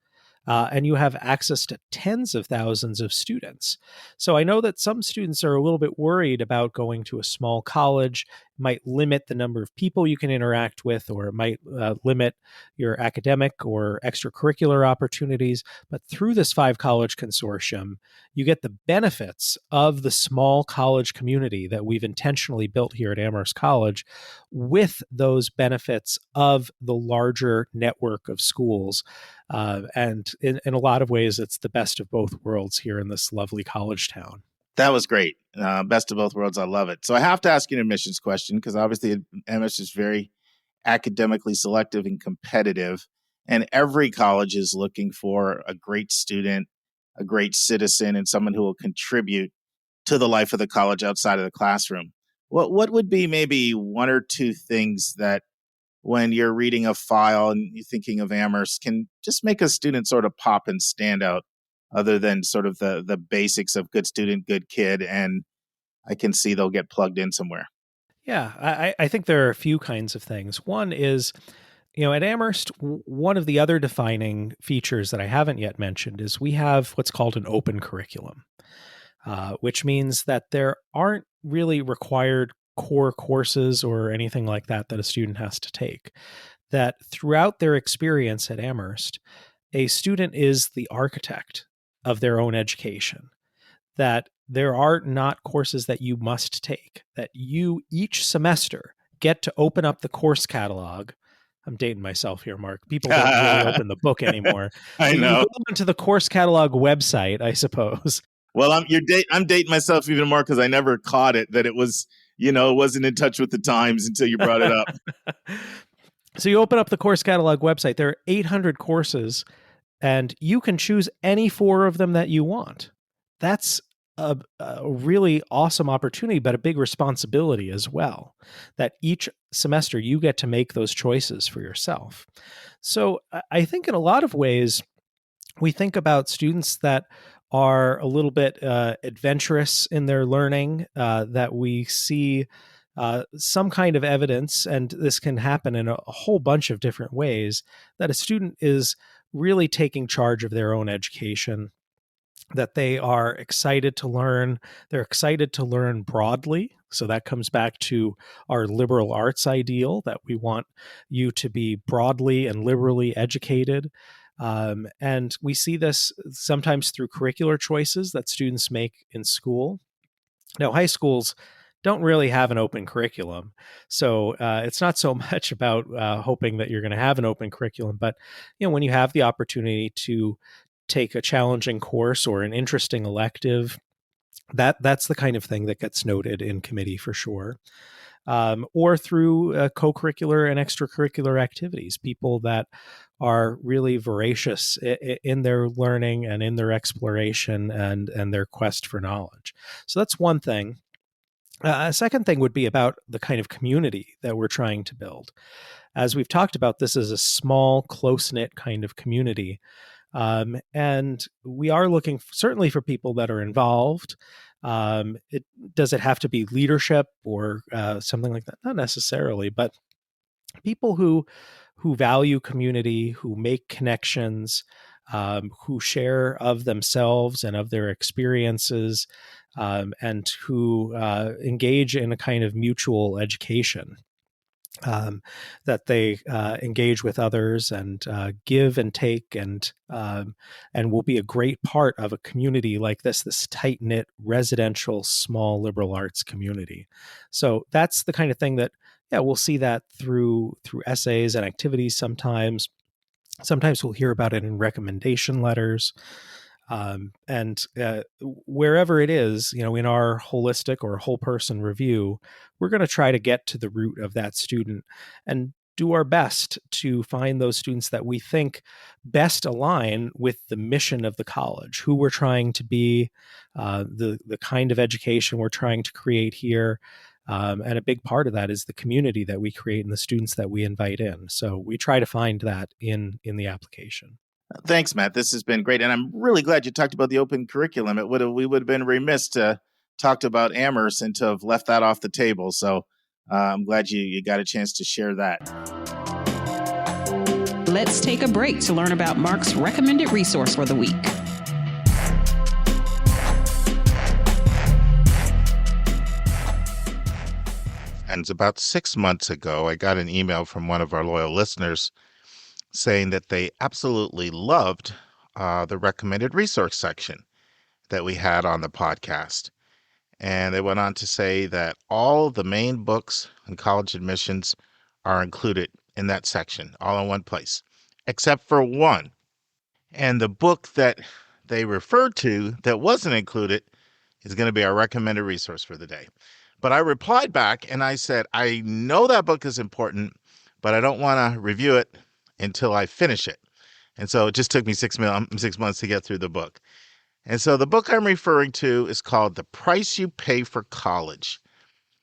and you have access to tens of thousands of students. So I know that some students are a little bit worried about going to a small college. It might limit the number of people you can interact with, or it might limit your academic or extracurricular opportunities. But through this 5-college consortium, you get the benefits of the small college community that we've intentionally built here at Amherst College, with those benefits of the larger network of schools. And in a lot of ways, it's the best of both worlds here in this lovely college town. That was great. Best of both worlds. I love it. So I have to ask you an admissions question, because obviously Amherst is very academically selective and competitive, and every college is looking for a great student, a great citizen, and someone who will contribute to the life of the college outside of the classroom. What would be maybe one or two things that, when you're reading a file and you're thinking of Amherst, can just make a student sort of pop and stand out, other than sort of the basics of good student, good kid, and I can see they'll get plugged in somewhere? Yeah, I think there are a few kinds of things. One is, at Amherst, one of the other defining features that I haven't yet mentioned is we have what's called an open curriculum, which means that there aren't really required core courses or anything like that that a student has to take. That throughout their experience at Amherst, a student is the architect of their own education. That there are not courses that you must take, that you each semester get to open up the course catalog. I'm dating myself here, Mark. People don't really open the book anymore. I You know. go onto the course catalog website, I suppose. Well, I'm dating myself even more, because I never caught it that it was, it wasn't in touch with the times until you brought it up. So you open up the course catalog website. There are 800 courses, and you can choose any 4 of them that you want. That's a really awesome opportunity, but a big responsibility as well, that each semester you get to make those choices for yourself. So I think in a lot of ways, we think about students that are a little bit adventurous in their learning, that we see some kind of evidence, and this can happen in a whole bunch of different ways, that a student is really taking charge of their own education, that they are excited to learn. They're excited to learn broadly. So that comes back to our liberal arts ideal, that we want you to be broadly and liberally educated. And we see this sometimes through curricular choices that students make in school. Now, high schools don't really have an open curriculum. So it's not so much about hoping that you're going to have an open curriculum, but when you have the opportunity to take a challenging course or an interesting elective, that's the kind of thing that gets noted in committee for sure. Or through co-curricular and extracurricular activities, people that are really voracious in their learning and in their exploration and their quest for knowledge. So that's one thing. A second thing would be about the kind of community that we're trying to build. As we've talked about, this is a small, close-knit kind of community. And we are looking certainly for people that are involved. Does it have to be leadership or something like that? Not necessarily, but people who value community, who make connections, who share of themselves and of their experiences, and who engage in a kind of mutual education. That they engage with others and give and take, and will be a great part of a community like this tight-knit residential small liberal arts community. So that's the kind of thing that, we'll see that through essays and activities sometimes. Sometimes we'll hear about it in recommendation letters. And wherever it is, in our holistic or whole person review, we're going to try to get to the root of that student and do our best to find those students that we think best align with the mission of the college, who we're trying to be, the kind of education we're trying to create here. And a big part of that is the community that we create and the students that we invite in. So we try to find that in the application. Thanks, Matt. This has been great. And I'm really glad you talked about the open curriculum. We would have been remiss to talk about Amherst and to have left that off the table. So I'm glad you got a chance to share that. let's take a break to learn about Mark's recommended resource for the week. And it's about 6 months ago, I got an email from one of our loyal listeners saying that they absolutely loved the recommended resource section that we had on the podcast. And they went on to say that all the main books on college admissions are included in that section, all in one place, except for one. And the book that they referred to that wasn't included is going to be our recommended resource for the day. But I replied back and I said, I know that book is important, but I don't want to review it until I finish it. And so it just took me 6 months to get through the book. And so the book I'm referring to is called The Price You Pay for College,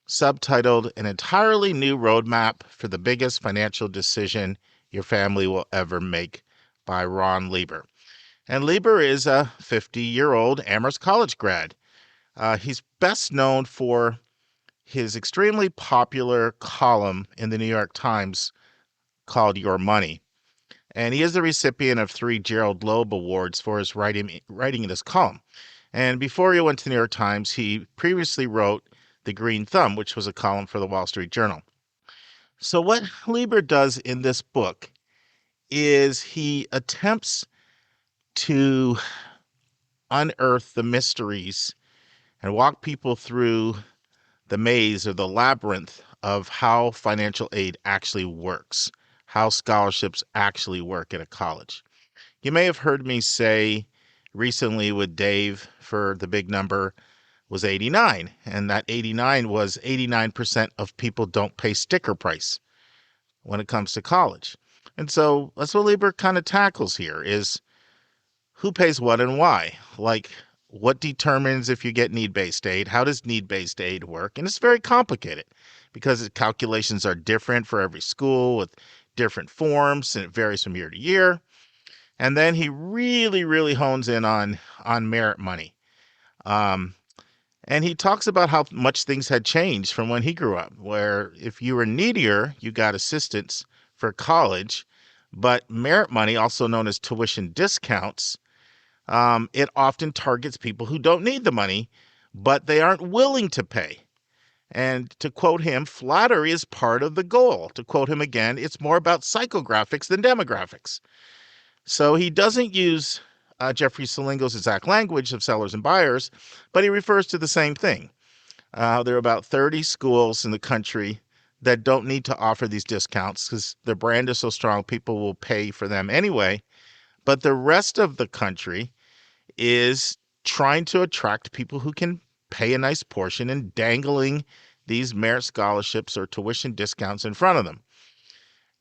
subtitled An Entirely New Roadmap for the Biggest Financial Decision Your Family Will Ever Make by Ron Lieber. And Lieber is a 50-year-old Amherst College grad. He's best known for his extremely popular column in the New York Times called Your Money. And he is the recipient of 3 Gerald Loeb Awards for his writing in this column. And before he went to the New York Times, he previously wrote The Green Thumb, which was a column for the Wall Street Journal. So what Lieber does in this book is he attempts to unearth the mysteries and walk people through the maze or the labyrinth of how financial aid actually works, how scholarships actually work at a college. You may have heard me say recently with Dave for the big number was 89, and that 89 was 89% of people don't pay sticker price when it comes to college. And so that's what Lieber kind of tackles here is who pays what and why. Like, what determines if you get need-based aid? How does need-based aid work? And it's very complicated because the calculations are different for every school with different forms, and it varies from year to year. And then he really hones in on merit money. And he talks about how much things had changed from when he grew up, where if you were needier, you got assistance for college, but merit money, also known as tuition discounts, it often targets people who don't need the money, but they aren't willing to pay. And to quote him, flattery is part of the goal. To quote him again, it's more about psychographics than demographics. So he doesn't use Jeffrey Salingo's exact language of sellers and buyers, but he refers to the same thing. There are about 30 schools in the country that don't need to offer these discounts because their brand is so strong, people will pay for them anyway. But the rest of the country is trying to attract people who can pay a nice portion and dangling these merit scholarships or tuition discounts in front of them.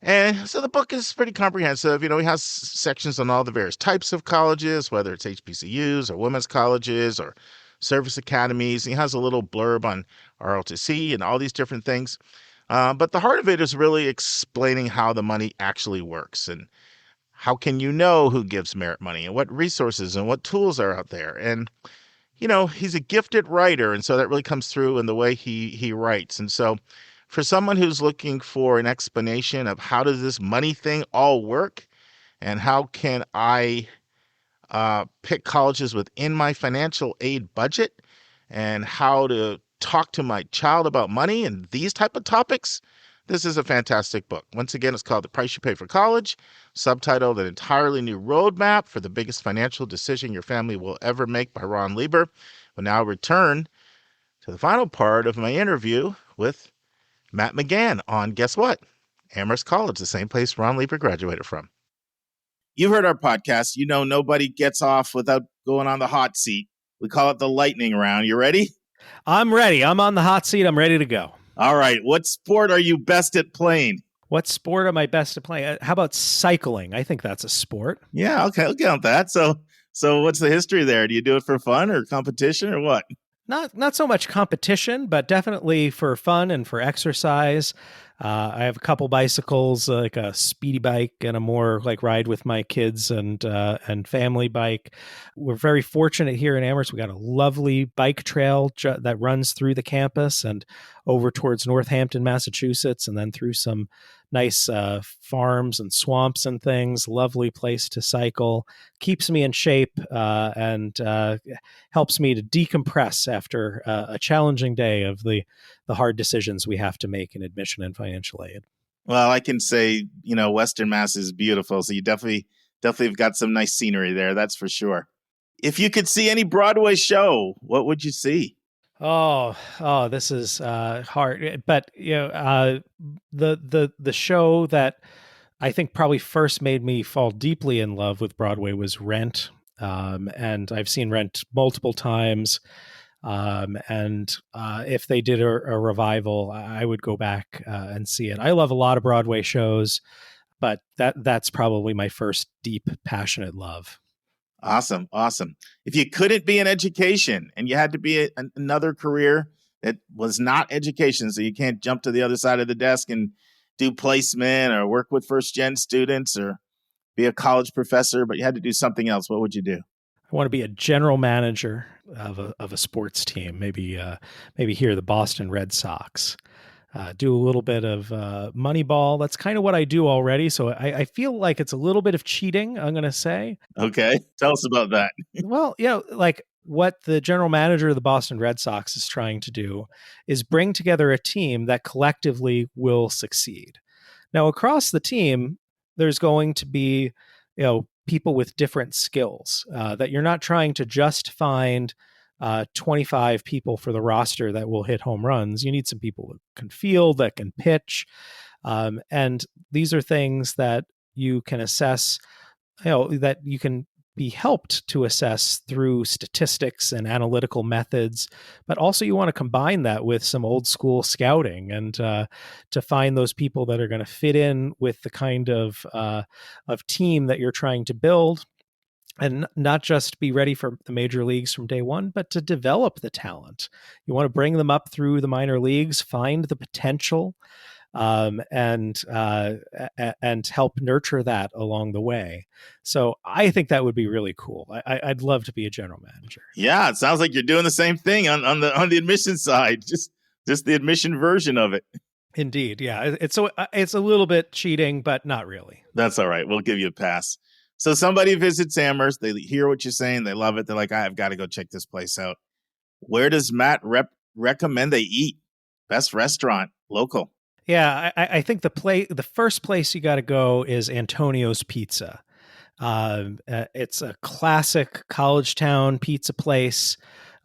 And so the book is pretty comprehensive. You know, he has sections on all the various types of colleges, whether it's HBCUs or women's colleges or service academies. And he has a little blurb on ROTC and all these different things. But the heart of it is really explaining how the money actually works and how can you know who gives merit money and what resources and what tools are out there. And, you know, he's a gifted writer, and so that really comes through in the way he writes. And so for someone who's looking for an explanation of how does this money thing all work and how can I pick colleges within my financial aid budget and how to talk to my child about money and these type of topics, this is a fantastic book. Once again, it's called The Price You Pay for College, subtitled An Entirely New Roadmap for the Biggest Financial Decision Your Family Will Ever Make by Ron Lieber. We'll now return to the final part of my interview with Matt McGann on, guess what? Amherst College, the same place Ron Lieber graduated from. You've heard our podcast. You know nobody gets off without going on the hot seat. We call it the lightning round. You ready? I'm ready. I'm on the hot seat. I'm ready to go. All right. What sport are you best at playing? What sport am I best at playing? How about cycling? I think that's a sport. Yeah, okay. I'll count that. So what's the history there? Do you do it for fun or competition or what? Not so much competition, but definitely for fun and for exercise. I have a couple bicycles, like a speedy bike and a more like ride with my kids and family bike. We're very fortunate here in Amherst. We got a lovely bike trail that runs through the campus and over towards Northampton, Massachusetts, and then through some nice farms and swamps and things. Lovely place to cycle. Keeps me in shape and helps me to decompress after a challenging day of the hard decisions we have to make in admission and financial aid. Well, I can say, Western Mass is beautiful. So you definitely have got some nice scenery there. That's for sure. If you could see any Broadway show, what would you see? Oh, this is hard. But the show that I think probably first made me fall deeply in love with Broadway was Rent, and I've seen Rent multiple times. And if they did a revival, I would go back and see it. I love a lot of Broadway shows, but that's probably my first deep, passionate love. Awesome. If you couldn't be in education and you had to be another career that was not education, so you can't jump to the other side of the desk and do placement or work with first-gen students or be a college professor, but you had to do something else, what would you do? I want to be a general manager of a sports team, maybe here the Boston Red Sox. Do a little bit of Moneyball. That's kind of what I do already. So I feel like it's a little bit of cheating, I'm going to say. Okay. Tell us about that. Well, like what the general manager of the Boston Red Sox is trying to do is bring together a team that collectively will succeed. Now, across the team, there's going to be, people with different skills that you're not trying to just find 25 people for the roster that will hit home runs. You need some people that can field, that can pitch. And these are things that you can assess, that you can be helped to assess through statistics and analytical methods, but also you want to combine that with some old school scouting and to find those people that are going to fit in with the kind of team that you're trying to build, and not just be ready for the major leagues from day one, but to develop the talent. You want to bring them up through the minor leagues, find the potential, and help nurture that along the way. So I think that would be really cool. I'd love to be a general manager. Yeah, it sounds like you're doing the same thing on the admission side, just the admission version of it. Indeed, yeah. It's a little bit cheating, but not really. That's all right. We'll give you a pass. So somebody visits Amherst, they hear what you're saying, they love it. They're like, I've got to go check this place out. Where does Matt recommend they eat? Best restaurant, local. Yeah, I think the first place you got to go is Antonio's Pizza. It's a classic college town pizza place.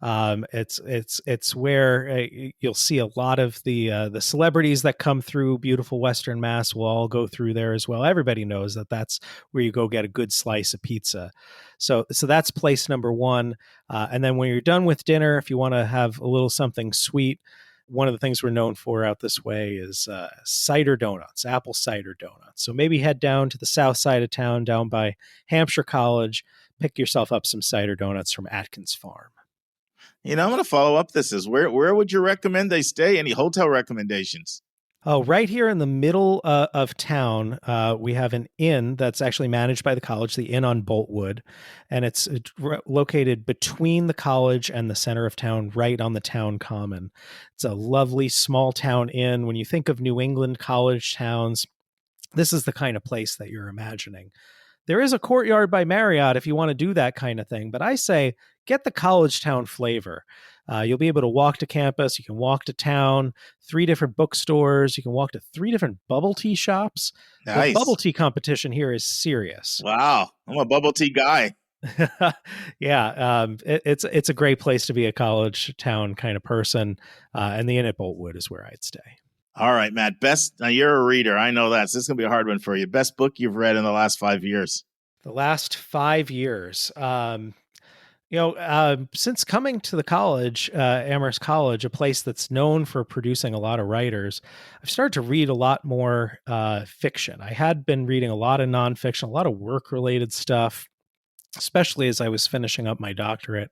It's where you'll see a lot of the celebrities that come through beautiful Western Mass will all go through there as well. Everybody knows that that's where you go get a good slice of pizza. So that's place number one. And then when you're done with dinner, if you want to have a little something sweet, one of the things we're known for out this way is cider donuts, apple cider donuts. So maybe head down to the south side of town, down by Hampshire College, pick yourself up some cider donuts from Atkins Farm. I'm going to follow up this. Where would you recommend they stay? Any hotel recommendations? Oh, right here in the middle of town, we have an inn that's actually managed by the college, the Inn on Boltwood, and it's located between the college and the center of town, right on the town common. It's a lovely small town inn. When you think of New England college towns, this is the kind of place that you're imagining. There is a Courtyard by Marriott if you want to do that kind of thing, but I say get the college town flavor. You'll be able to walk to campus. You can walk to town, 3 different bookstores. You can walk to 3 different bubble tea shops. Nice. The bubble tea competition here is serious. Wow. I'm a bubble tea guy. Yeah. It's a great place to be a college town kind of person. And the Inn at Boltwood is where I'd stay. All right, Matt. Now you're a reader. I know that. So this is going to be a hard one for you. Best book you've read in the last 5 years? The last 5 years. Since coming to the college, Amherst College, a place that's known for producing a lot of writers, I've started to read a lot more fiction. I had been reading a lot of nonfiction, a lot of work-related stuff, especially as I was finishing up my doctorate.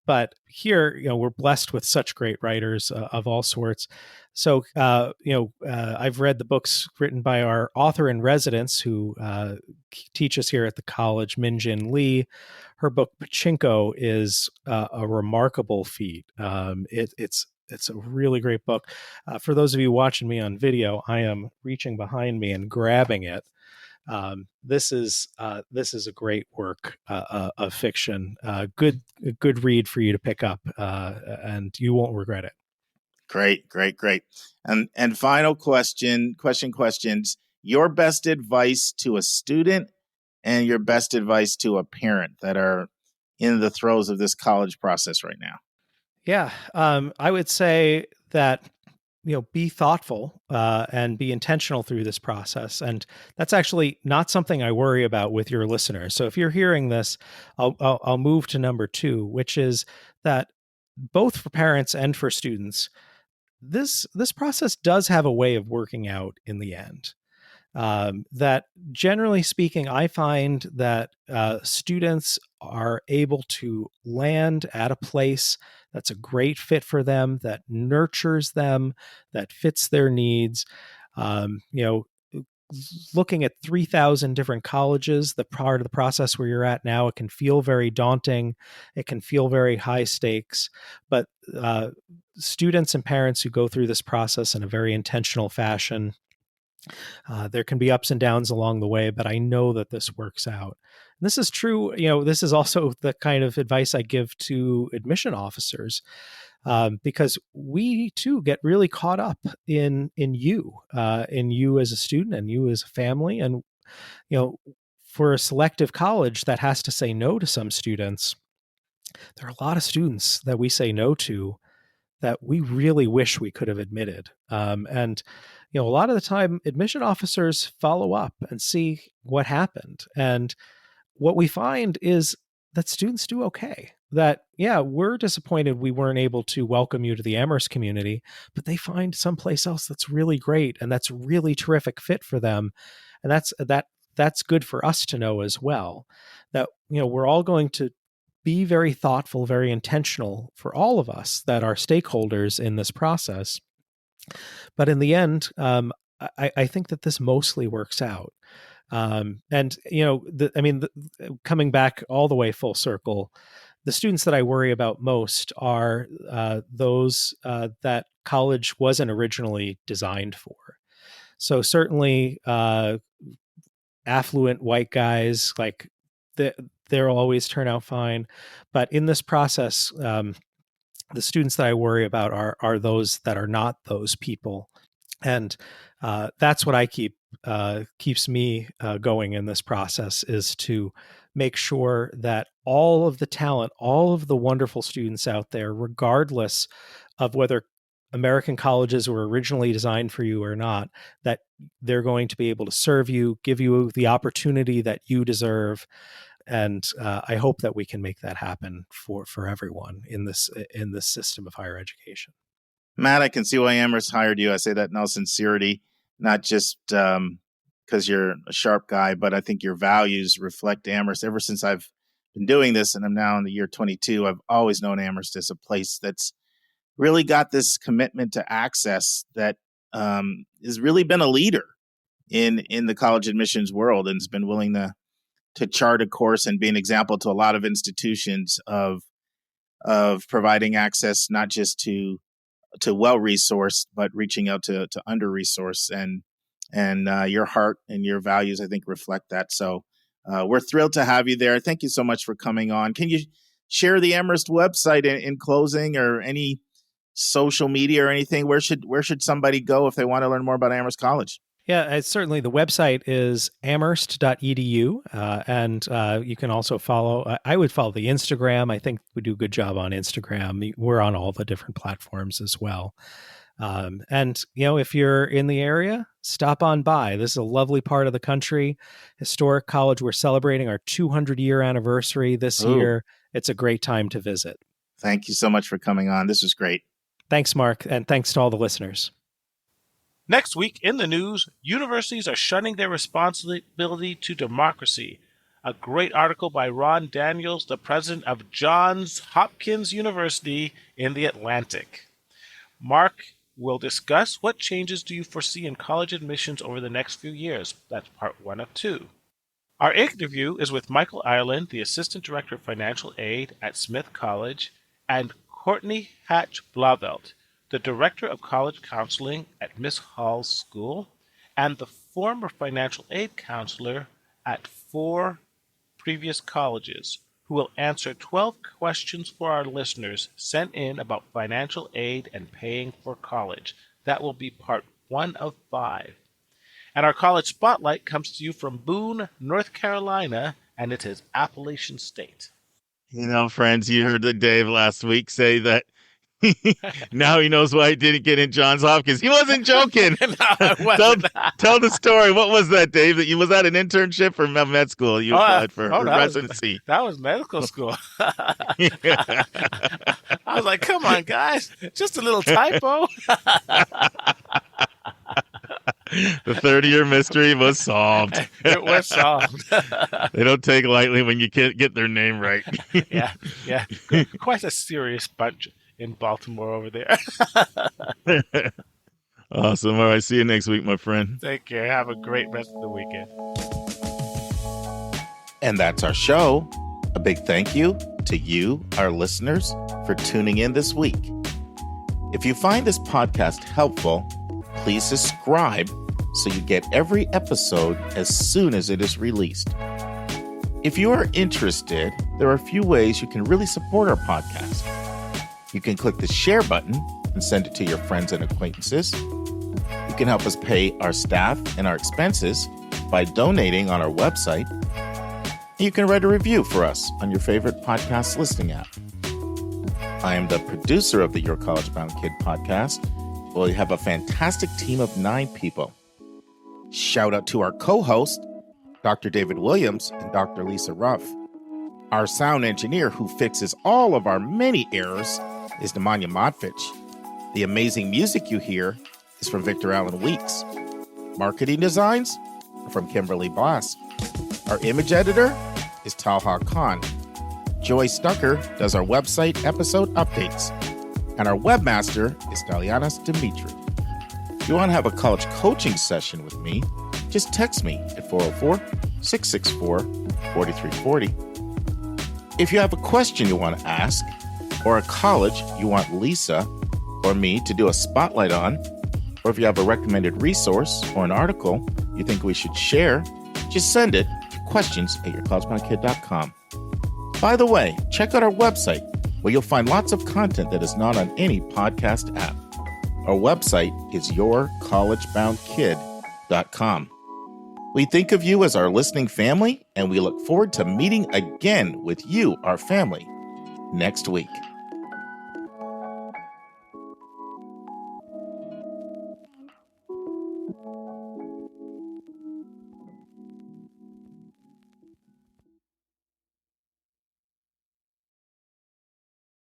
But here, we're blessed with such great writers of all sorts. So, I've read the books written by our author in residence who teaches here at the college, Min-Jin Lee. Her book Pachinko is a remarkable feat. It's a really great book. For those of you watching me on video, I am reaching behind me and grabbing it. This is a great work of fiction. Good read for you to pick up, and you won't regret it. Great. And final questions. Your best advice to a student and your best advice to a parent that are in the throes of this college process right now. Yeah, I would say that be thoughtful and be intentional through this process. And that's actually not something I worry about with your listeners. So if you're hearing this, I'll move to number 2, which is that both for parents and for students, this process does have a way of working out in the end. That generally speaking, I find that students are able to land at a place that's a great fit for them, that nurtures them, that fits their needs. Looking at 3,000 different colleges, the part of the process where you're at now, it can feel very daunting. It can feel very high stakes, but students and parents who go through this process in a very intentional fashion, there can be ups and downs along the way, but I know that this works out. And this is true. This is also the kind of advice I give to admission officers, because we too get really caught up in you as a student and you as a family. And, for a selective college that has to say no to some students, there are a lot of students that we say no to that we really wish we could have admitted. And a lot of the time, admission officers follow up and see what happened. And what we find is that students do okay. That, we're disappointed we weren't able to welcome you to the Amherst community, but they find someplace else that's really great and that's a really terrific fit for them. And that's good for us to know as well. That, we're all going to be very thoughtful, very intentional for all of us that are stakeholders in this process. But in the end, I think that this mostly works out. Coming back all the way full circle, the students that I worry about most are those that college wasn't originally designed for. So certainly affluent white guys, like they'll always turn out fine. But in this process, the students that I worry about are those that are not those people. And that's what keeps me going in this process, is to make sure that all of the talent, all of the wonderful students out there, regardless of whether American colleges were originally designed for you or not, that they're going to be able to serve you, give you the opportunity that you deserve. And I hope that we can make that happen for everyone in this system of higher education. Matt, I can see why Amherst hired you. I say that in all sincerity, not just because you're a sharp guy, but I think your values reflect Amherst. Ever since I've been doing this, and I'm now in the year 22, I've always known Amherst as a place that's really got this commitment to access that has really been a leader in the college admissions world and has been willing to chart a course and be an example to a lot of institutions of providing access, not just to well-resourced, but reaching out to under-resourced. And your heart and your values, I think, reflect that. So we're thrilled to have you there. Thank you so much for coming on. Can you share the Amherst website in closing, or any social media or anything? Where should somebody go if they want to learn more about Amherst College? Yeah, certainly. The website is amherst.edu, and you can also follow. I would follow the Instagram. I think we do a good job on Instagram. We're on all the different platforms as well. And if you're in the area, stop on by. This is a lovely part of the country, historic college. We're celebrating our 200-year anniversary this year. It's a great time to visit. Thank you so much for coming on. This was great. Thanks, Mark, and thanks to all the listeners. Next week in the news, universities are shunning their responsibility to democracy. a great article by Ron Daniels, the president of Johns Hopkins University in The Atlantic. Mark will discuss what changes do you foresee in college admissions over the next few years. That's part 1 of 2. Our interview is with Michael Ireland, the Assistant Director of Financial Aid at Smith College, and Courtney Hatch Blauvelt, the Director of College Counseling at Miss Hall's School, and the former financial aid counselor at 4 previous colleges, who will answer 12 questions for our listeners sent in about financial aid and paying for college. That will be part 1 of 5. And our college spotlight comes to you from Boone, North Carolina, and it is Appalachian State. You know, friends, you heard that Dave last week say that now he knows why he didn't get in Johns Hopkins. He wasn't joking. No, I wasn't. Tell the story. What was that, Dave? Was that an internship or med school you applied for residency? That was medical school. I was like, come on, guys. Just a little typo. The 30-year mystery was solved. It was solved. They don't take lightly when you can't get their name right. Yeah. Quite a serious bunch in Baltimore over there. Awesome. All right. See you next week, my friend. Take care. Have a great rest of the weekend. And that's our show. A big thank you to you, our listeners, for tuning in this week. If you find this podcast helpful, please subscribe so you get every episode as soon as it is released. If you are interested, there are a few ways you can really support our podcast. You can click the share button and send it to your friends and acquaintances. You can help us pay our staff and our expenses by donating on our website. And you can write a review for us on your favorite podcast listening app. I am the producer of the Your College Bound Kid podcast. We have a fantastic team of 9 people. Shout out to our co-host, Dr. David Williams and Dr. Lisa Rouff. Our sound engineer who fixes all of our many errors is Nemanja Modfitch. The amazing music you hear is from Victor Allen Weeks. Marketing designs are from Kimberly Blass. Our image editor is Talha Khan. Joy Stucker does our website episode updates. And our webmaster is Dalianas Dimitri. If you want to have a college coaching session with me, just text me at 404-664-4340. If you have a question you want to ask, or a college you want Lisa or me to do a spotlight on, or if you have a recommended resource or an article you think we should share, just send it to questions@yourcollegeboundkid.com. By the way, check out our website, where you'll find lots of content that is not on any podcast app. Our website is yourcollegeboundkid.com. We think of you as our listening family, and we look forward to meeting again with you, our family, next week.